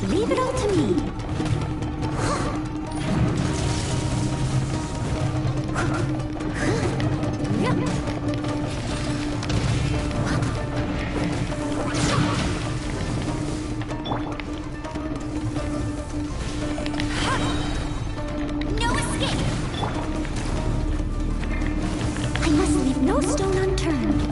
Leave it all to me. No escape. I must leave no stone unturned.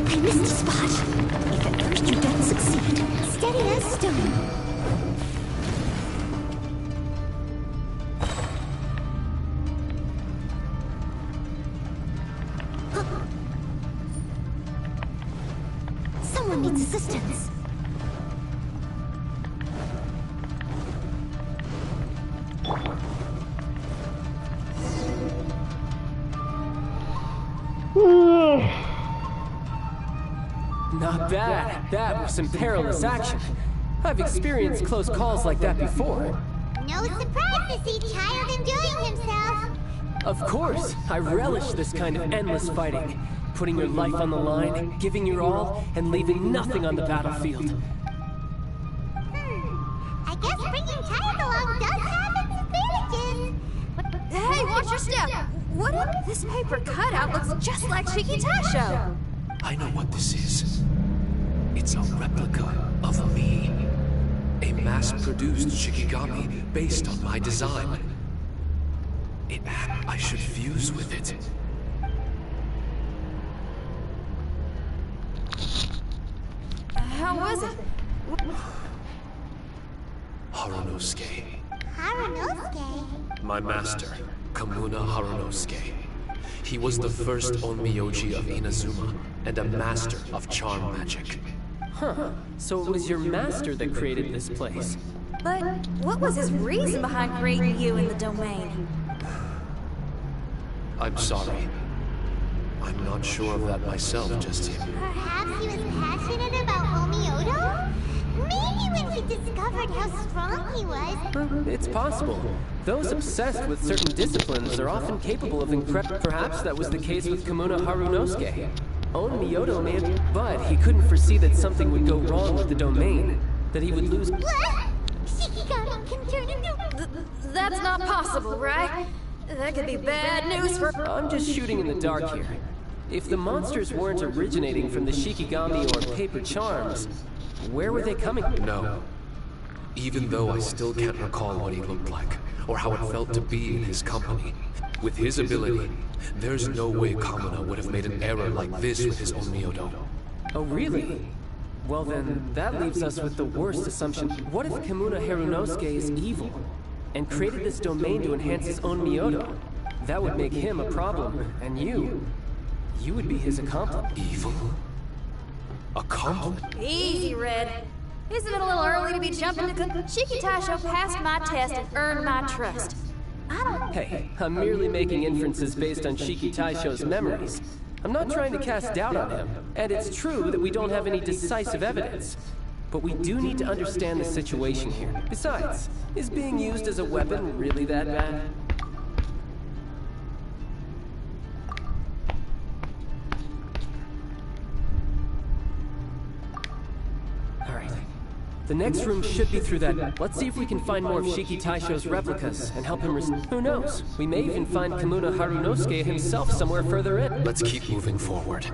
I missed a spot. If at first you don't succeed, steady as stone. Someone needs assistance. Not bad. That was some perilous action. I've experienced close calls like that before. No surprise to see Child enjoying himself. Of course, I relish this kind of endless fighting. Putting your life on the line, giving your all, and leaving nothing on the battlefield. I guess bringing Child along does have its advantages. Hey, watch your step! What if this paper cutout looks just like Shiki Tasho? I know what this is. It's a replica of me. A mass-produced Shikigami based on my design. I should fuse with it. How was it? Harunosuke. Harunosuke? My master, Kamuna Harunosuke. He was the first Onmyoji of Inazuma, and a master of charm magic. Huh. So it was your master that created this place. But what was his reason behind creating you in the domain? I'm sorry. I'm not sure of that myself just yet. Perhaps he was passionate about Omioto? Maybe when he discovered how strong he was. It's possible. Those obsessed with certain disciplines are often capable of Perhaps that was the case with Kamuna Harunosuke. Onmyoto may have, but he couldn't foresee that something would go wrong with the domain. That he would lose. What? Shikigami can turn into. That's not possible, right? That could be bad news for. I'm just shooting in the dark here. If the monsters weren't originating from the Shikigami or paper charms, Where were they coming from? No. Even though I still can't recall what he looked like, or how it felt to be in his company, with his ability, there's no way Kamuna would have made an error like this with his own Myodo. Oh, really? Well then, that leaves us with the worst assumption. What if Kamuna Harunosuke is evil, and created this domain to enhance his own Myodo? That would make him a problem, and you would be his accomplice. Evil? Accomplice? Easy, Red. Isn't it a little early to be jumping to Shiki Taisho passed my test and earned my trust? I don't... Hey, I'm merely making inferences based on Shiki Taisho's memories. I'm not trying to cast doubt on him, and it's true that we don't have any decisive evidence. But we do need to understand the situation here. Besides, is being used as a weapon really that bad? The next room should be through that. Let's see if we can find more of Shiki Taisho's replicas and help him Who knows? We may even find Kamuna Harunosuke himself somewhere further in. Let's keep moving forward.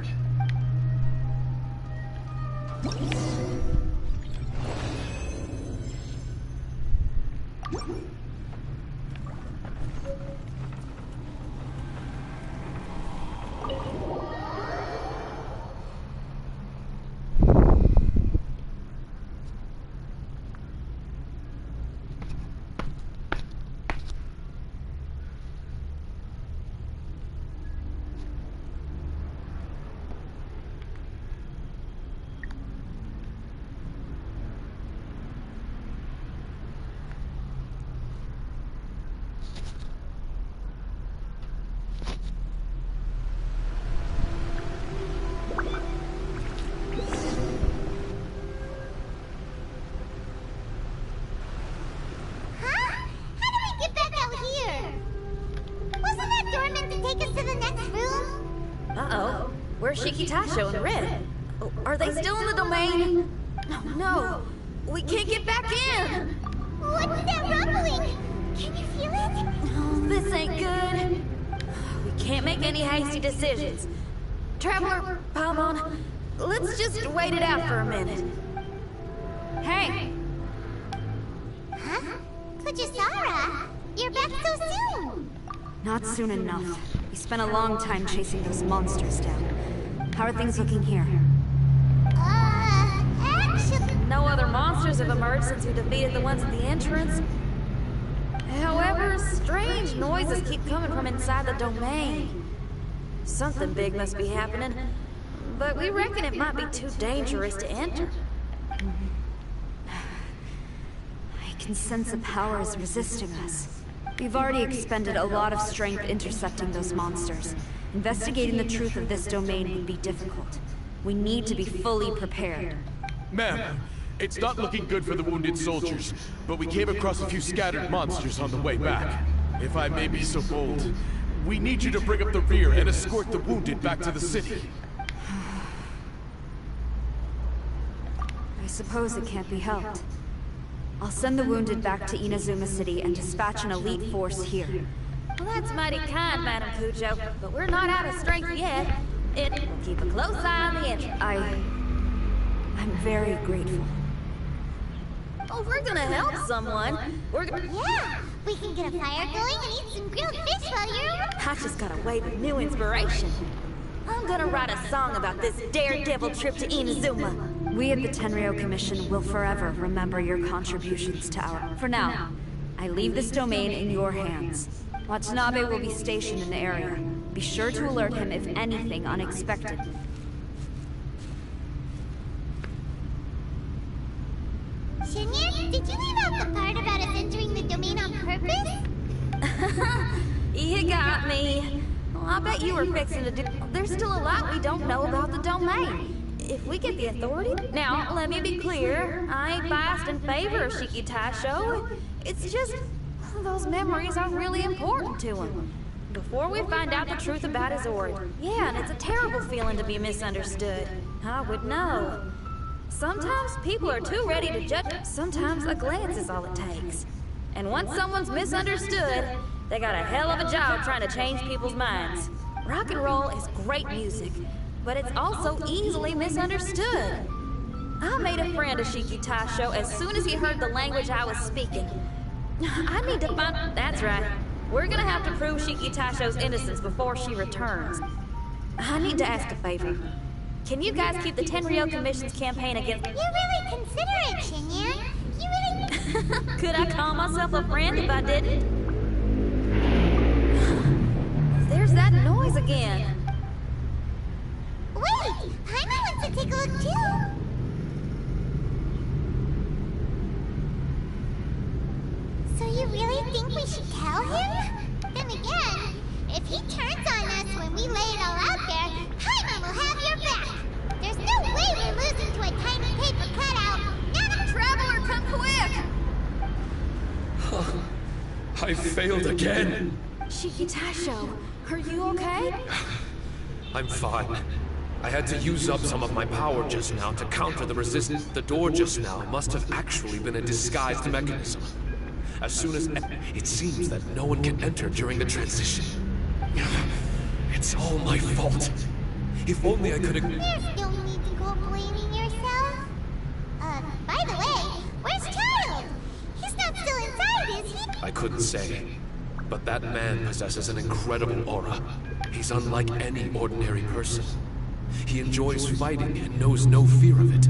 Where's Shiki Taisho and Red? Are they still in the domain? No, we can't get back in! What's that rumbling? Can you feel it? Oh, this ain't good. We can't make any hasty decisions. Traveler, Paimon, let's just wait it out for a minute. Hey! Huh? Kujisara, you're back so soon! Not soon enough. We spent a long time chasing those monsters down. How are things looking here? Actually... No other monsters have emerged since we defeated the ones at the entrance. However, strange noises keep coming from inside the domain. Something big must be happening, but we reckon it might be too dangerous to enter. I can sense a power is resisting us. We've already expended a lot of strength intercepting those monsters. Investigating the truth of this domain would be difficult. We need to be fully prepared. Ma'am, it's not looking good for the wounded soldiers, but we came across a few scattered monsters on the way back. If I may be so bold, we need you to bring up the rear and escort the wounded back to the city. I suppose it can't be helped. I'll send the wounded back to Inazuma City and dispatch an elite force here. Well, that's mighty kind, Madam Cujo, but we're not out of strength yet. We'll keep a close eye on the entrance. I'm very grateful. Oh, we're gonna help someone. We're gonna... Yeah, we can get a fire going and eat some grilled fish while you're around. I just got a wave of new inspiration. I'm gonna write a song about this daredevil trip to Inazuma. We at the Tenryou Commission will forever remember your contributions to our... For now, I leave this domain in your hands. Watanabe will be stationed in the area. Be sure to alert him if anything unexpected. Shinya, did you leave out the part about us entering the domain on purpose? You got me. Well, I bet you were fixing to do... There's still a lot we don't know about the domain. If we get the authority... Now, let me be clear. I ain't biased in favor of Shiki Taisho. It's just... Those memories are really important to him. Before we find out the truth about his origin. Yeah, and it's a terrible feeling to be misunderstood. I would know. Sometimes people are too ready to judge. Sometimes a glance is all it takes. And once someone's misunderstood, they got a hell of a job trying to change people's minds. Rock and roll is great music, but it's also easily misunderstood. I made a friend of Shiki Taisho as soon as he heard the language I was speaking. I need to find... That's right. We're gonna have to prove Shiki Taisho's innocence before she returns. I need to ask a favor. Can you guys keep the Tenryou Commission's campaign against... You're really considerate, Shinya. You really... Could I call myself a friend if I didn't? There's that noise again. Wait! Paimon wants to take a look too! So you really think we should tell him? Then again, if he turns on us when we lay it all out there, Paimon will have your back! There's no way we're losing to a tiny paper cutout! Now the Traveler, come quick! I failed again! Shiki Taisho, are you okay? I'm fine. I had to use up some of my power just now to counter the resistance. The door just now must have actually been a disguised mechanism. As soon as... It seems that no one can enter during the transition. It's all my fault. If only I could have... There's no need to go blaming yourself. By the way, where's Child? He's not still inside, is he? I couldn't say. But that man possesses an incredible aura. He's unlike any ordinary person. He enjoys fighting and knows no fear of it.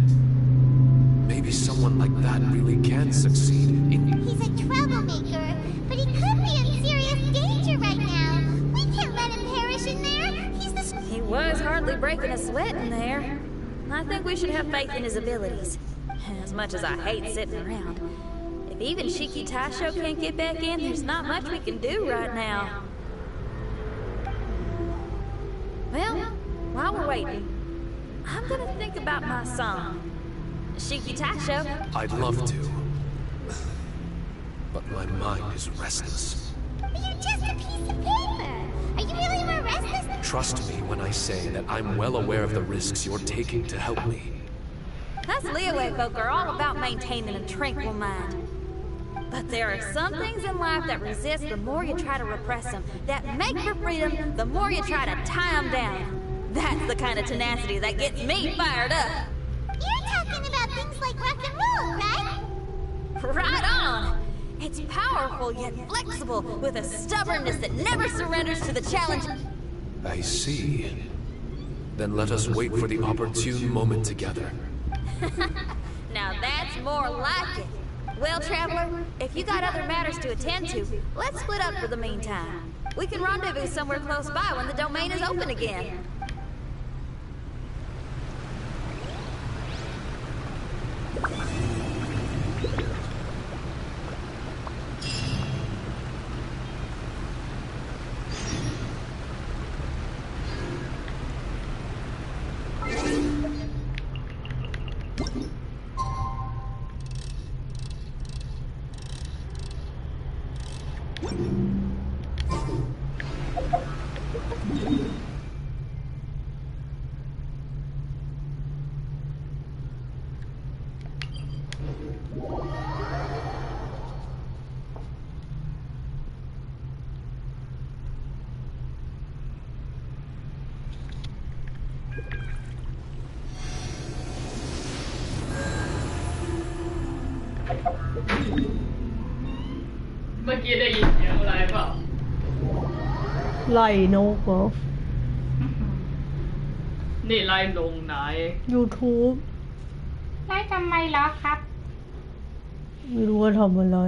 Maybe someone like that really can succeed in... He's a troublemaker, but he could be in serious danger right now. We can't let him perish in there. He's the... He was hardly breaking a sweat in there. I think we should have faith in his abilities. As much as I hate sitting around. If even Shiki Taisho can't get back in, there's not much we can do right now. Well, while we're waiting, I'm gonna think about my song. Shiki Taisho. I'd love to. But my mind is restless. But you're just a piece of paper. Are you really more restless? Trust me when I say that I'm well aware of the risks you're taking to help me. Us Liyue folk are all about maintaining a tranquil mind. But there are some things in life that resist the more you try to repress them, that make for freedom the more you try to tie them down. That's the kind of tenacity that gets me fired up. You're talking about things like rock and roll, right? Right on! It's powerful yet flexible, with a stubbornness that never surrenders to the challenge. I see. Then let us wait for the opportune moment together. Now that's more like it. Well, Traveler, if you got other matters to attend to, let's split up for the meantime. We can rendezvous somewhere close by when the domain is open again.เมื่อกี้ได้ยินเสียงอะไรเปล่าไล่นกเหรอนี่ไล่ลงไหน YouTube ไล่ทำไมเหรอครับ ไม่รู้ว่าทำอะไร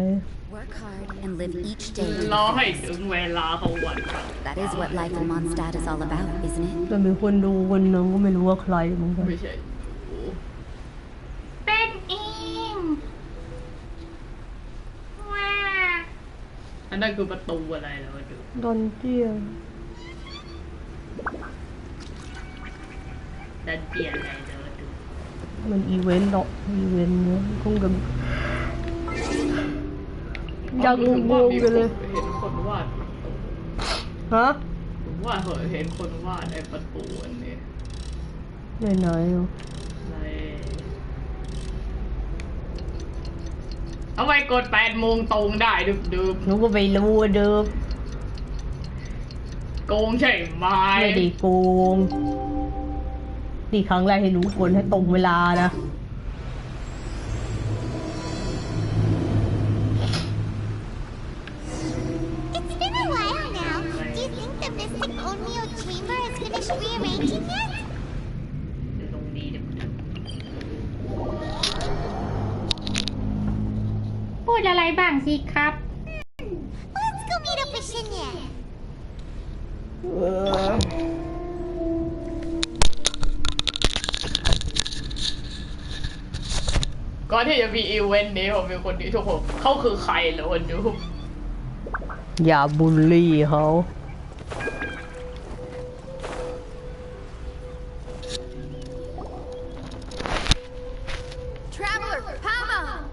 Work hard and live each day. รอให้ถึงเวลาของวัน That is what life in Mondstadt is all about, isn't it? แต่มีคนดูคนนึงก็ไม่รู้ว่าใครเหมือนกันไม่ใช่เป็นเองว้าอันนั้นคือประตูอะไรแล้วดูดอนเจียดันเจียอะไรแล้วดูมันอีเวนต์เนาะอีเวนต์เนี่ยคงจะยังงงๆกันเลยเห็นคนวาดประตูฮะว่าเห็นคนวาดไอ้ประตูอันนี้ไหนเอาไว้กด8 โมงตรงได้ดึบหนูก็ไปรู้เดิมโกงใช่ไหมไม่ได้โกงนี่ครั้งแรกให้หนูกดให้ตรงเวลานะ ดอะไรบ้างสิครับ Let's go meet up with Shinya. ก่อนที่จะมีอีเวนต์นี้ผมเป็นคนที่ทุกคนเขาคือใครเหรอวันดูอย่าบูลลี่เขา Traveler, Pama!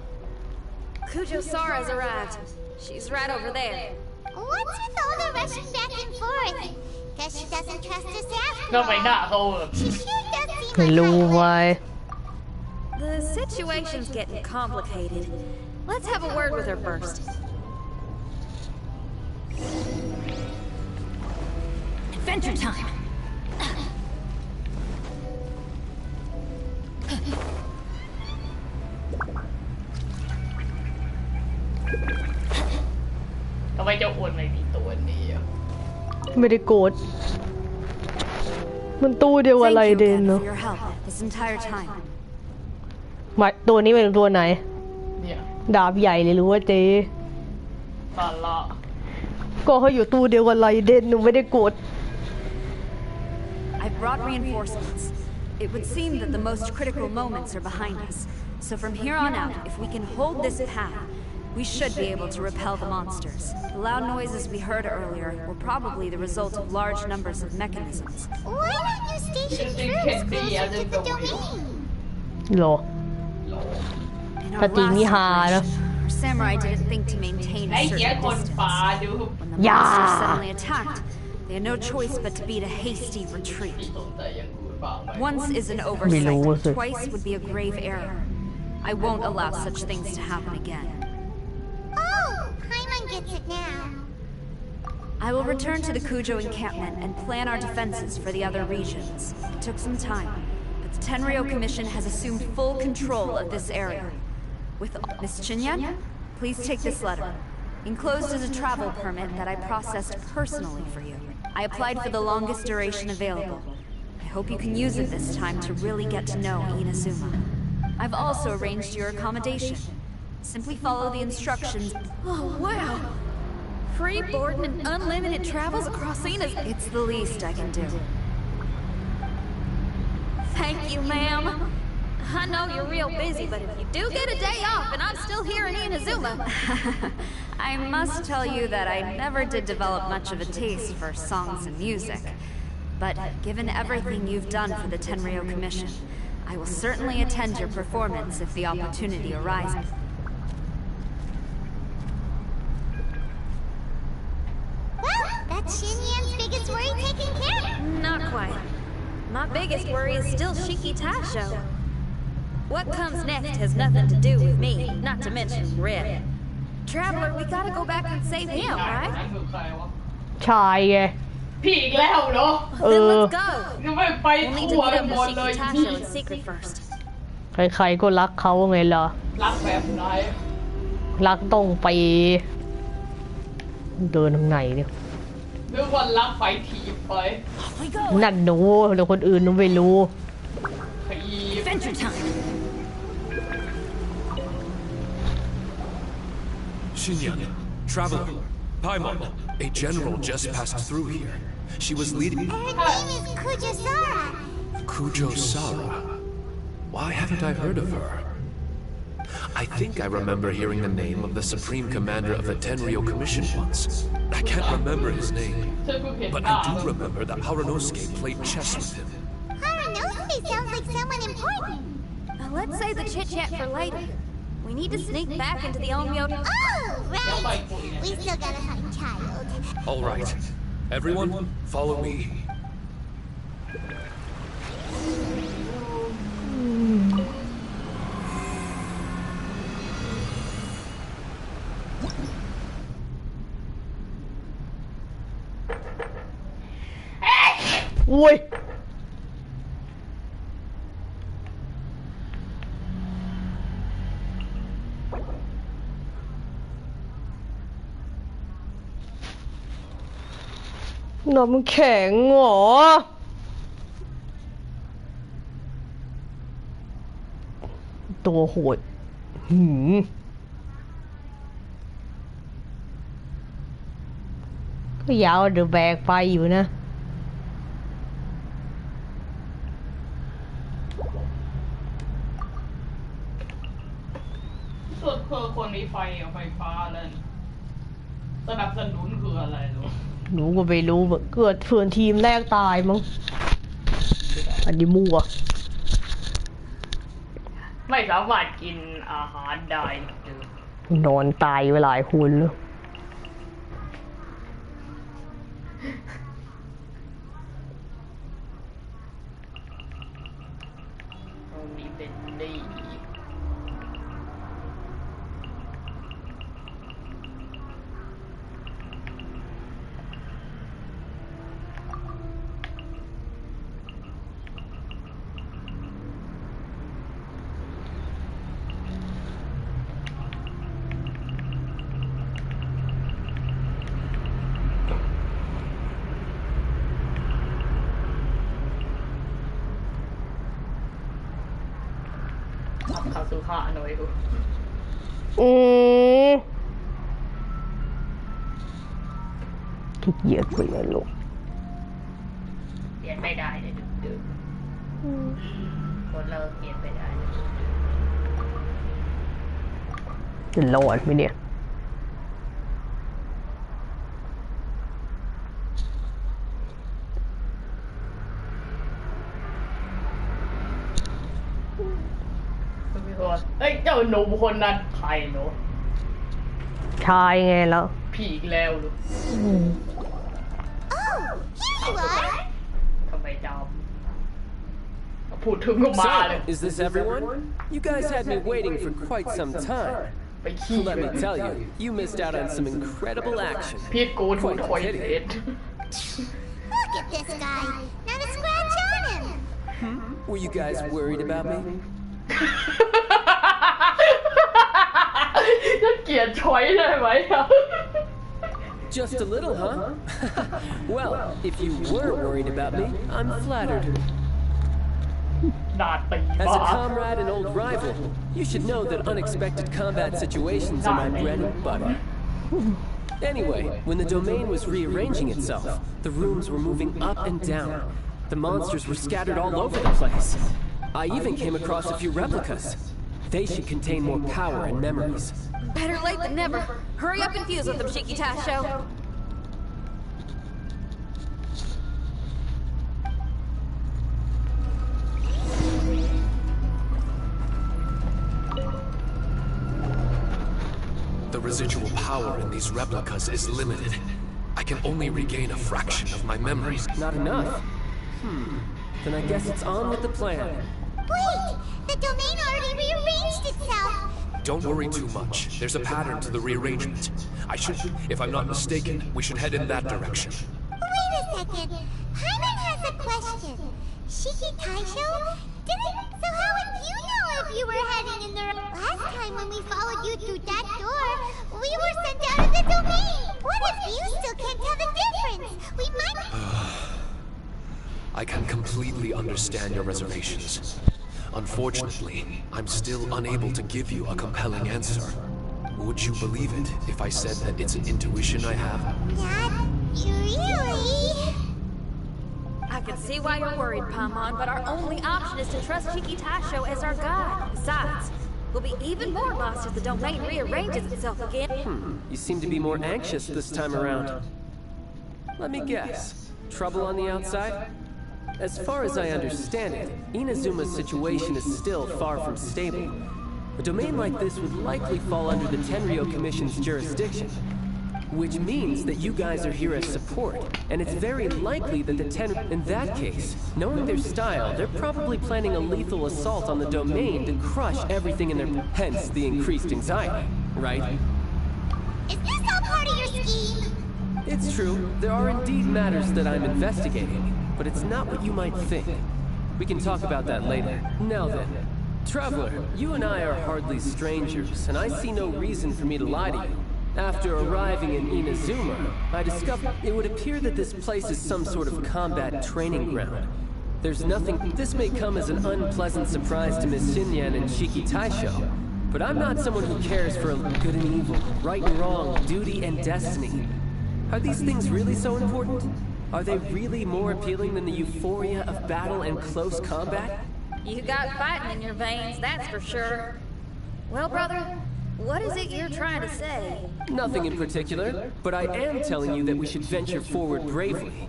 Kujo Sara's arrived. She's right over there. What's with all the rushing back and forth? Guess she doesn't trust us ก็ after ไปหน้า all. เขาแบบ She sure does seem ไม่ like รู้ a ไว้ The situation's getting complicated. Let's have a word with her first. Adventure time. ทำไมเจ้าอ้วนไม่มีตัวนี้อะ ไม่ได้โกรธมันตู้เดียวกับไร Thank you เดน again เนาะ for your help this entire time. ตัวนี้เป็นตัวไหน เนี่ย ดาบใหญ่เลยหรือว่าเจ๊ ตาละ ก็เขาอยู่ตู้เดียวกับไรเดนหนูไม่ได้โกรธ I brought reinforcements. It would seem that the most critical moments are behind us. So from here on out, if we can hold this path, we should be able to repel the monsters. The loud noises we heard earlier were probably the result of large numbers of mechanisms. Why don't you station troops closer to the domain? หรอ In But our the last Mihara. operation, our samurai didn't think to maintain ไอ้ a เสีย certain คนป่า distance. ดู When the Yeah. monsters suddenly attacked, they had no choice but to beat a hasty retreat. สนใจอย่างอื่นบ้างไหม Once is an Below, oversight, sir. twice would be a grave error. I won't allow such things to happen again. Oh, Paimon gets it now. I will return to the Kujo encampment and plan our defenses for the other regions. It took some time, but the Tenryo Commission has assumed full control of this area. With Miss Chinyan, please take this letter. Enclosed is a travel permit that I processed personally for you. I applied for the longest duration available. I hope you can use it this time to really get to know Inazuma. I've also arranged your accommodation. Simply follow the instructions. Oh, wow. Free boarding and unlimited travels across Ena's. It's the least I can do. Thank you, ma'am. I know you're real busy, but if you do get a day off and I'm still here in Inazuma... I must tell you that I never did develop much of a taste for songs and music. But given everything you've done for the Tenryo Commission, I will certainly attend your performance if the opportunity arises. Well, that's Shinyan's biggest worry taken care of. Not quite. My biggest worry is still Shiki Taisho. What comes next has nothing to do with me, not to mention Red. Traveler, we gotta go back and save him, นั่ right? นคือใครวะ ชายไง พี่อีกแล้วเนาะ Then let's go. ยังไม่ไป We'll need to ทั่ว meet กัน up หม with ดเลย Shiki พี่ Taisho in secret first. ใครๆก็รักเขาไงล่ะ รักแบบไหน รักต้องไปเดินทางไหนเนี่ย นึกว่ารักไปถีบไป We go. นั่นหนูแต่คนอื่นหนูไม่รู้ ถีบ Adventure time. Shinyan, traveler, Paimon, a general just passed through here. She was leading... Her name is Kujasara. Kujo Sara. Why haven't I heard of her? I think I remember hearing the name of the Supreme Commander of the Tenryo Commission once. I can't remember his name, ฉันเพิ่งเห็น but หน้า I do remember that Haranosuke played chess with him. Haranosuke sounds like someone important. Now let's save the chit-chat for later. We need to sneak back into the Onmyo... Oh, right. We still gotta find Child. All right. Everyone, follow me. อุ้ยน้ำแข็งเหรอตัวโหดหืม ก็ยาวเดี๋ยวแบกไปอยู่นะส่วนคือคนมีไฟกับไฟฟ้าแล้วสนับสนุนคืออะไรลูกหนูก็ไม่รู้เกิดเพื่อนทีมแรกตายมั้งอันนี้มั่วไม่สามารถกินอาหารได้นอนตายไปหลายคนแล้วมีเป็นดีคาซูฮะหน่อยดูขี้เกียจไปเลยลูกเปลี่ยนไม่ได้เลยดึกคนเราเปลี่ยนไม่ได้จะรอดไหมเนี่ยเอ้ยเจ้าหนุ่มคนนั้นใครเนาะชายไงแล้วผีอีกแล้วลูกทำไมจำพูดถึงก็มาเลย Is this everyone? You guys had me waiting for quite some time. Let me tell you, you missed out on some incredible action. พี่กูถูกถอยเด็ด Look at this guy. Not a scratch on him. Were you guys worried about me? จะเกลียดช้อยได้ไหม Just a little, huh? Well, if you were worried about me, I'm flattered. As a comrade and old rival, you should know that unexpected combat situations are my bread and butter. Anyway, when the domain was rearranging itself, the rooms were moving up and down. The monsters were scattered all over the place. I even came across a few replicas. They should contain more power and memories. Better late than never. Hurry up and fuse with them, Shiki Tasho. The residual power in these replicas is limited. I can only regain a fraction of my memories. Not enough? Then I guess it's on with the plan. Wait! The domain already rearranged itself! Don't worry too much. There's a pattern to the rearrangement. If I'm not mistaken, we should head in that direction. Wait a second. Hyman has a question. Shiki Taisho? So how would you know if you were heading in the... Last time when we followed you through that door, we were sent out of the domain! What if you still can't tell the difference? We might... I can completely understand your reservations. Unfortunately, I'm still unable to give you a compelling answer. Would you believe it if I said that it's an intuition I have? Not really. I can see why you're worried, Paimon, but our only option is to trust Shiki Tasho as our god. Besides, we'll be even more lost if the domain rearranges itself again. You seem to be more anxious this time around. Let me guess. Trouble on the outside? As far as I understand it, Inazuma's situation is still far from stable. A domain like this would likely fall under the Tenryo Commission's jurisdiction, which means that you guys are here as support, and it's very likely that the in that case, knowing their style, they're probably planning a lethal assault on the domain to crush everything in their... Hence the increased anxiety, right? Is this all part of your scheme? It's true. There are indeed matters that I'm investigating, but it's not what you might think. We can talk about that later. Now then, Traveler, you and I are hardly strangers, and I see no reason for me to lie to you. After arriving in Inazuma, I discovered it would appear that this place is some sort of combat training ground. There's nothing... This may come as an unpleasant surprise to Miss Xinyan and Shiki Taisho, but I'm not someone who cares for good and evil, right and wrong, duty and destiny. Are these things really so important? Are they really more appealing than the euphoria of battle and close combat? You got fighting in your veins, that's for sure. Well, brother, what is it you're trying to say? Nothing in particular, but I am telling you that we should venture forward bravely.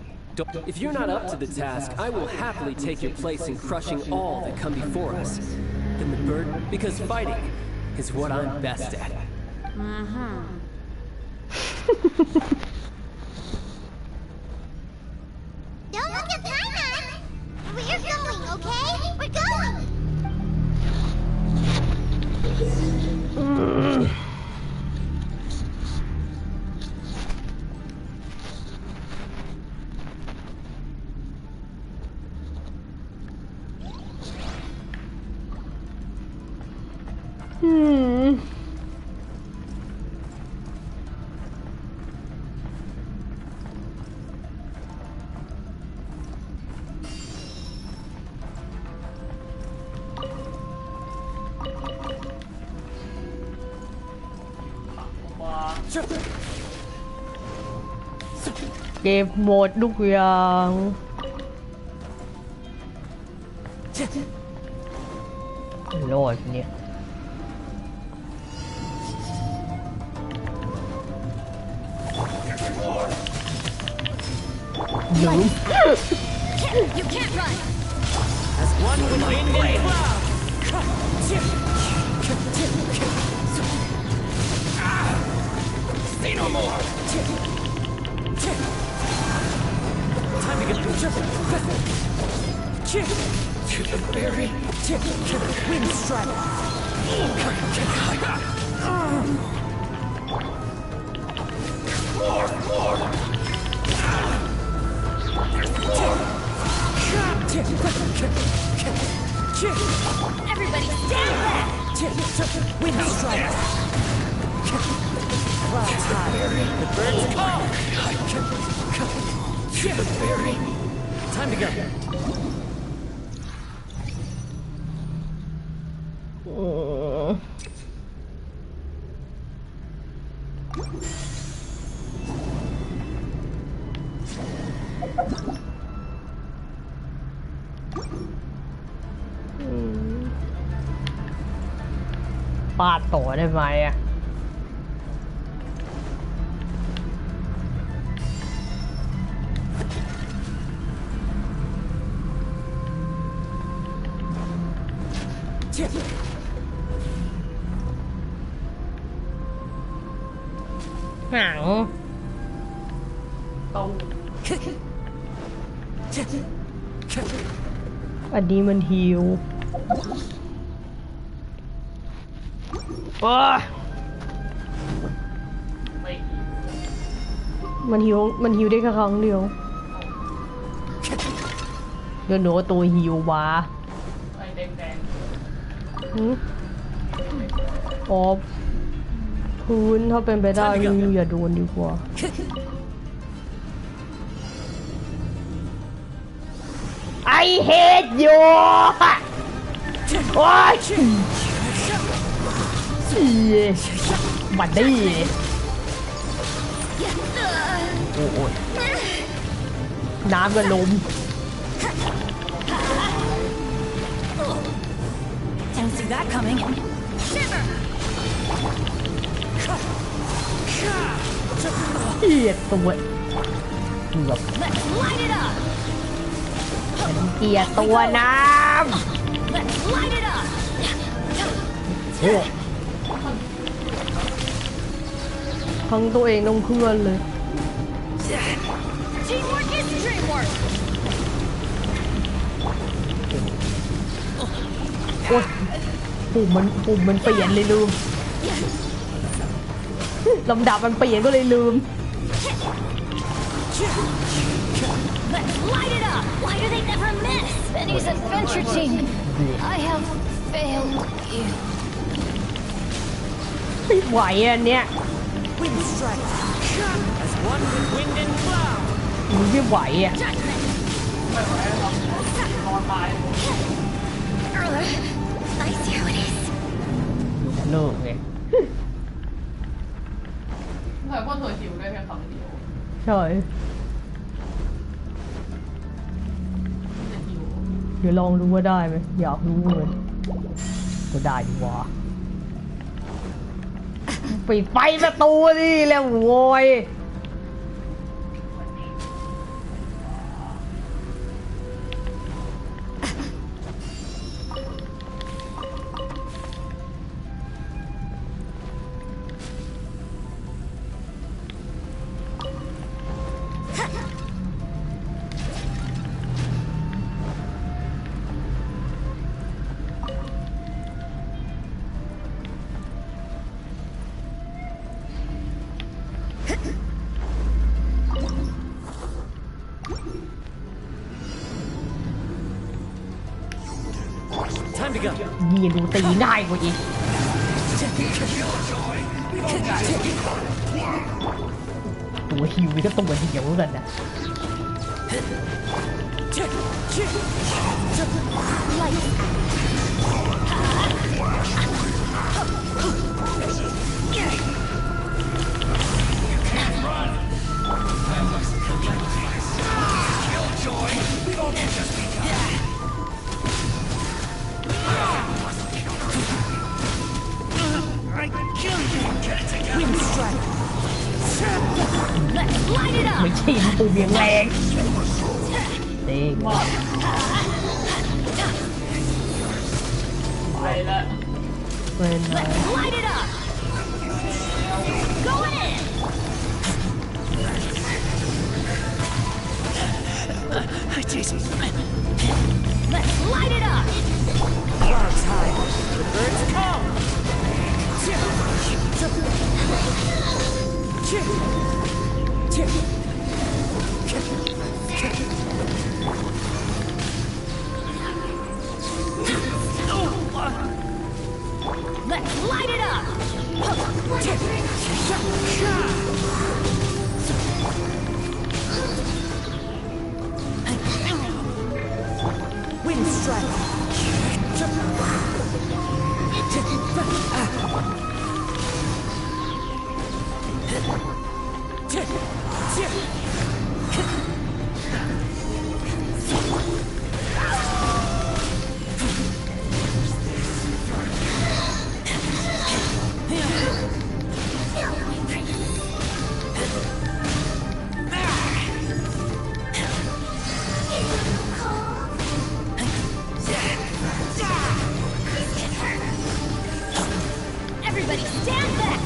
If you're not up to the task, I will happily take your place in crushing all that come before us. Then the bird, because fighting is what I'm best at. Don't look at Paimon! We're going, okay? We're going!เก็บหมดทุกอย่างรอดเนี่ยลืม You can't run! As one with wind and cloud. Say no more. Time to get to the berry. Wind strike. More. Everybody stand back! Wind strike. Clouds high. The birds call. The berry. Time to go. ปาดต่อได้ไหมอ่ะหนังอันนี้มันฮิวมันฮิวได้แค่ครั้งเดียวเดี๋ยวหนูตัวฮิววะอ๋อพื้นถ้าเป็นไปได้อย่าโดนดีกว่าI hate you โอ๊ยบัดดี้โอ้ยน้ำกับลม Didn't see that coming. Shiver! เกลียดตัวเกือบ Let's light it up! ฉันเกลียดตัวน้ำ Let's light it up! โอ้ทั้งตัวเองต้องเพื่อนเลย Teamwork is dreamwork! โอ้ยปุ่มมันเปลี่ยนเลยลืมลำดับมันเปลี่ยนก็เลยลืม Let's light it up! Why do they never miss? Benny's adventure team! I have failed you. ไม่ไหวอันเนี้ย Wind strike. As one with wind and cloud. ไม่ไหวอ่ะ I see how it is. เลิกไง เธอพ่นตัวหิวด้วยเพียงคำเดียว ใช่เดี๋ยวลองดูว่าได้ไหมอยากรู้เลยก็ได้ดีวะปิดไฟประตูนี่แล้วโว้ยนี่ดูตีง่ายกว่าอีกตัวฮิวนี่ก็ตัวเดียวกันนะไม่ใช่ปุ่มอย่างแรงเด้งไปละเป็นไงLet's light it up! Clouds high, the birds come! Let's light it up! Wind strike! Everybody stand back!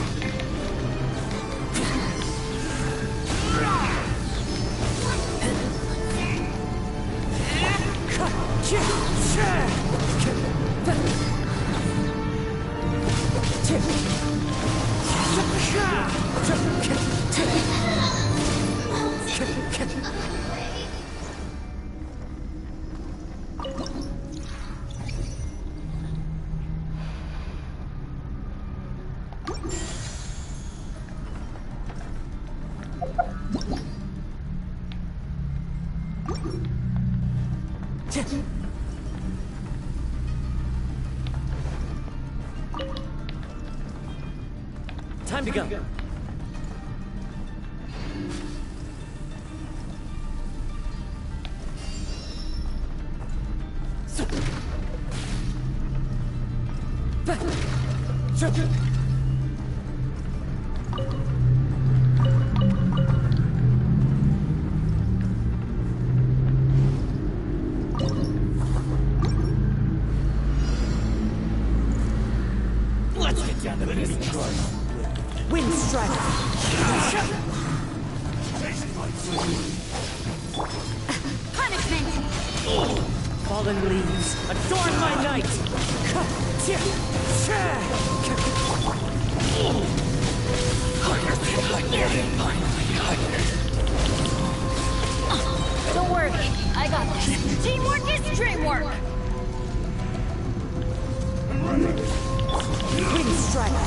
Time to go. Let's get down to business. Wind strike. Punishment. Fallen leaves, adorn my night. Don't worry, I got this. Teamwork is dreamwork. Wind strike.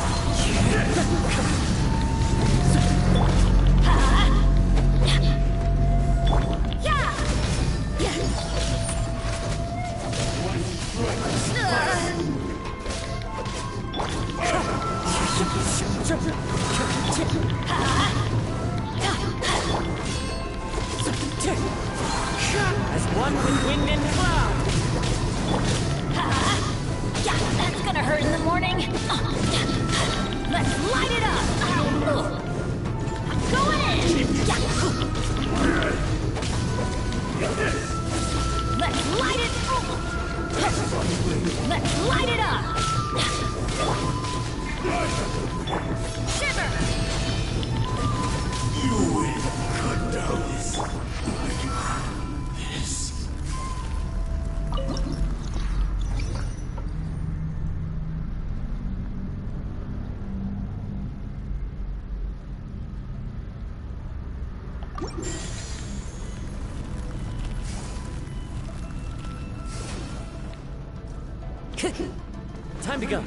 gonna hurt in the morning. Let's light it up. Going in. Let's light it. Let's light it up. Shiver. You will cut down this. Time to go.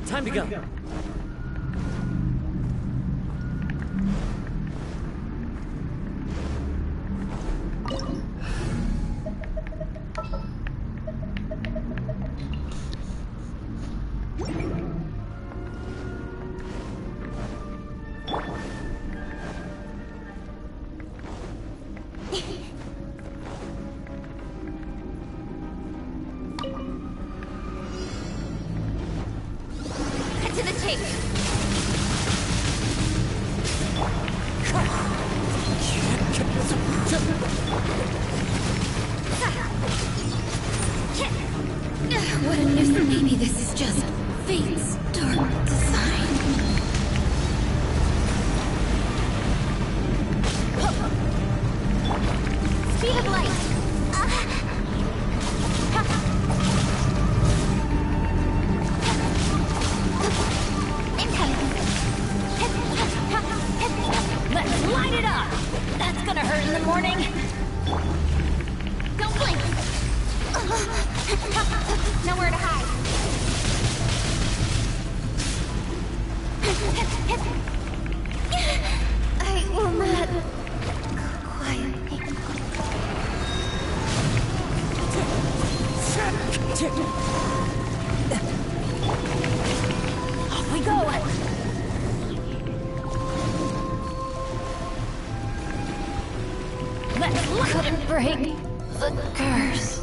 Time to go. Cut to the chase. What a nuisance. Maybe this is just fate's dark design. Speed of light. Let's light it up. That's gonna hurt in the morning. Don't blink. Nowhere to hide. I will not quietly. Off we go. Let's couldn't break the curse.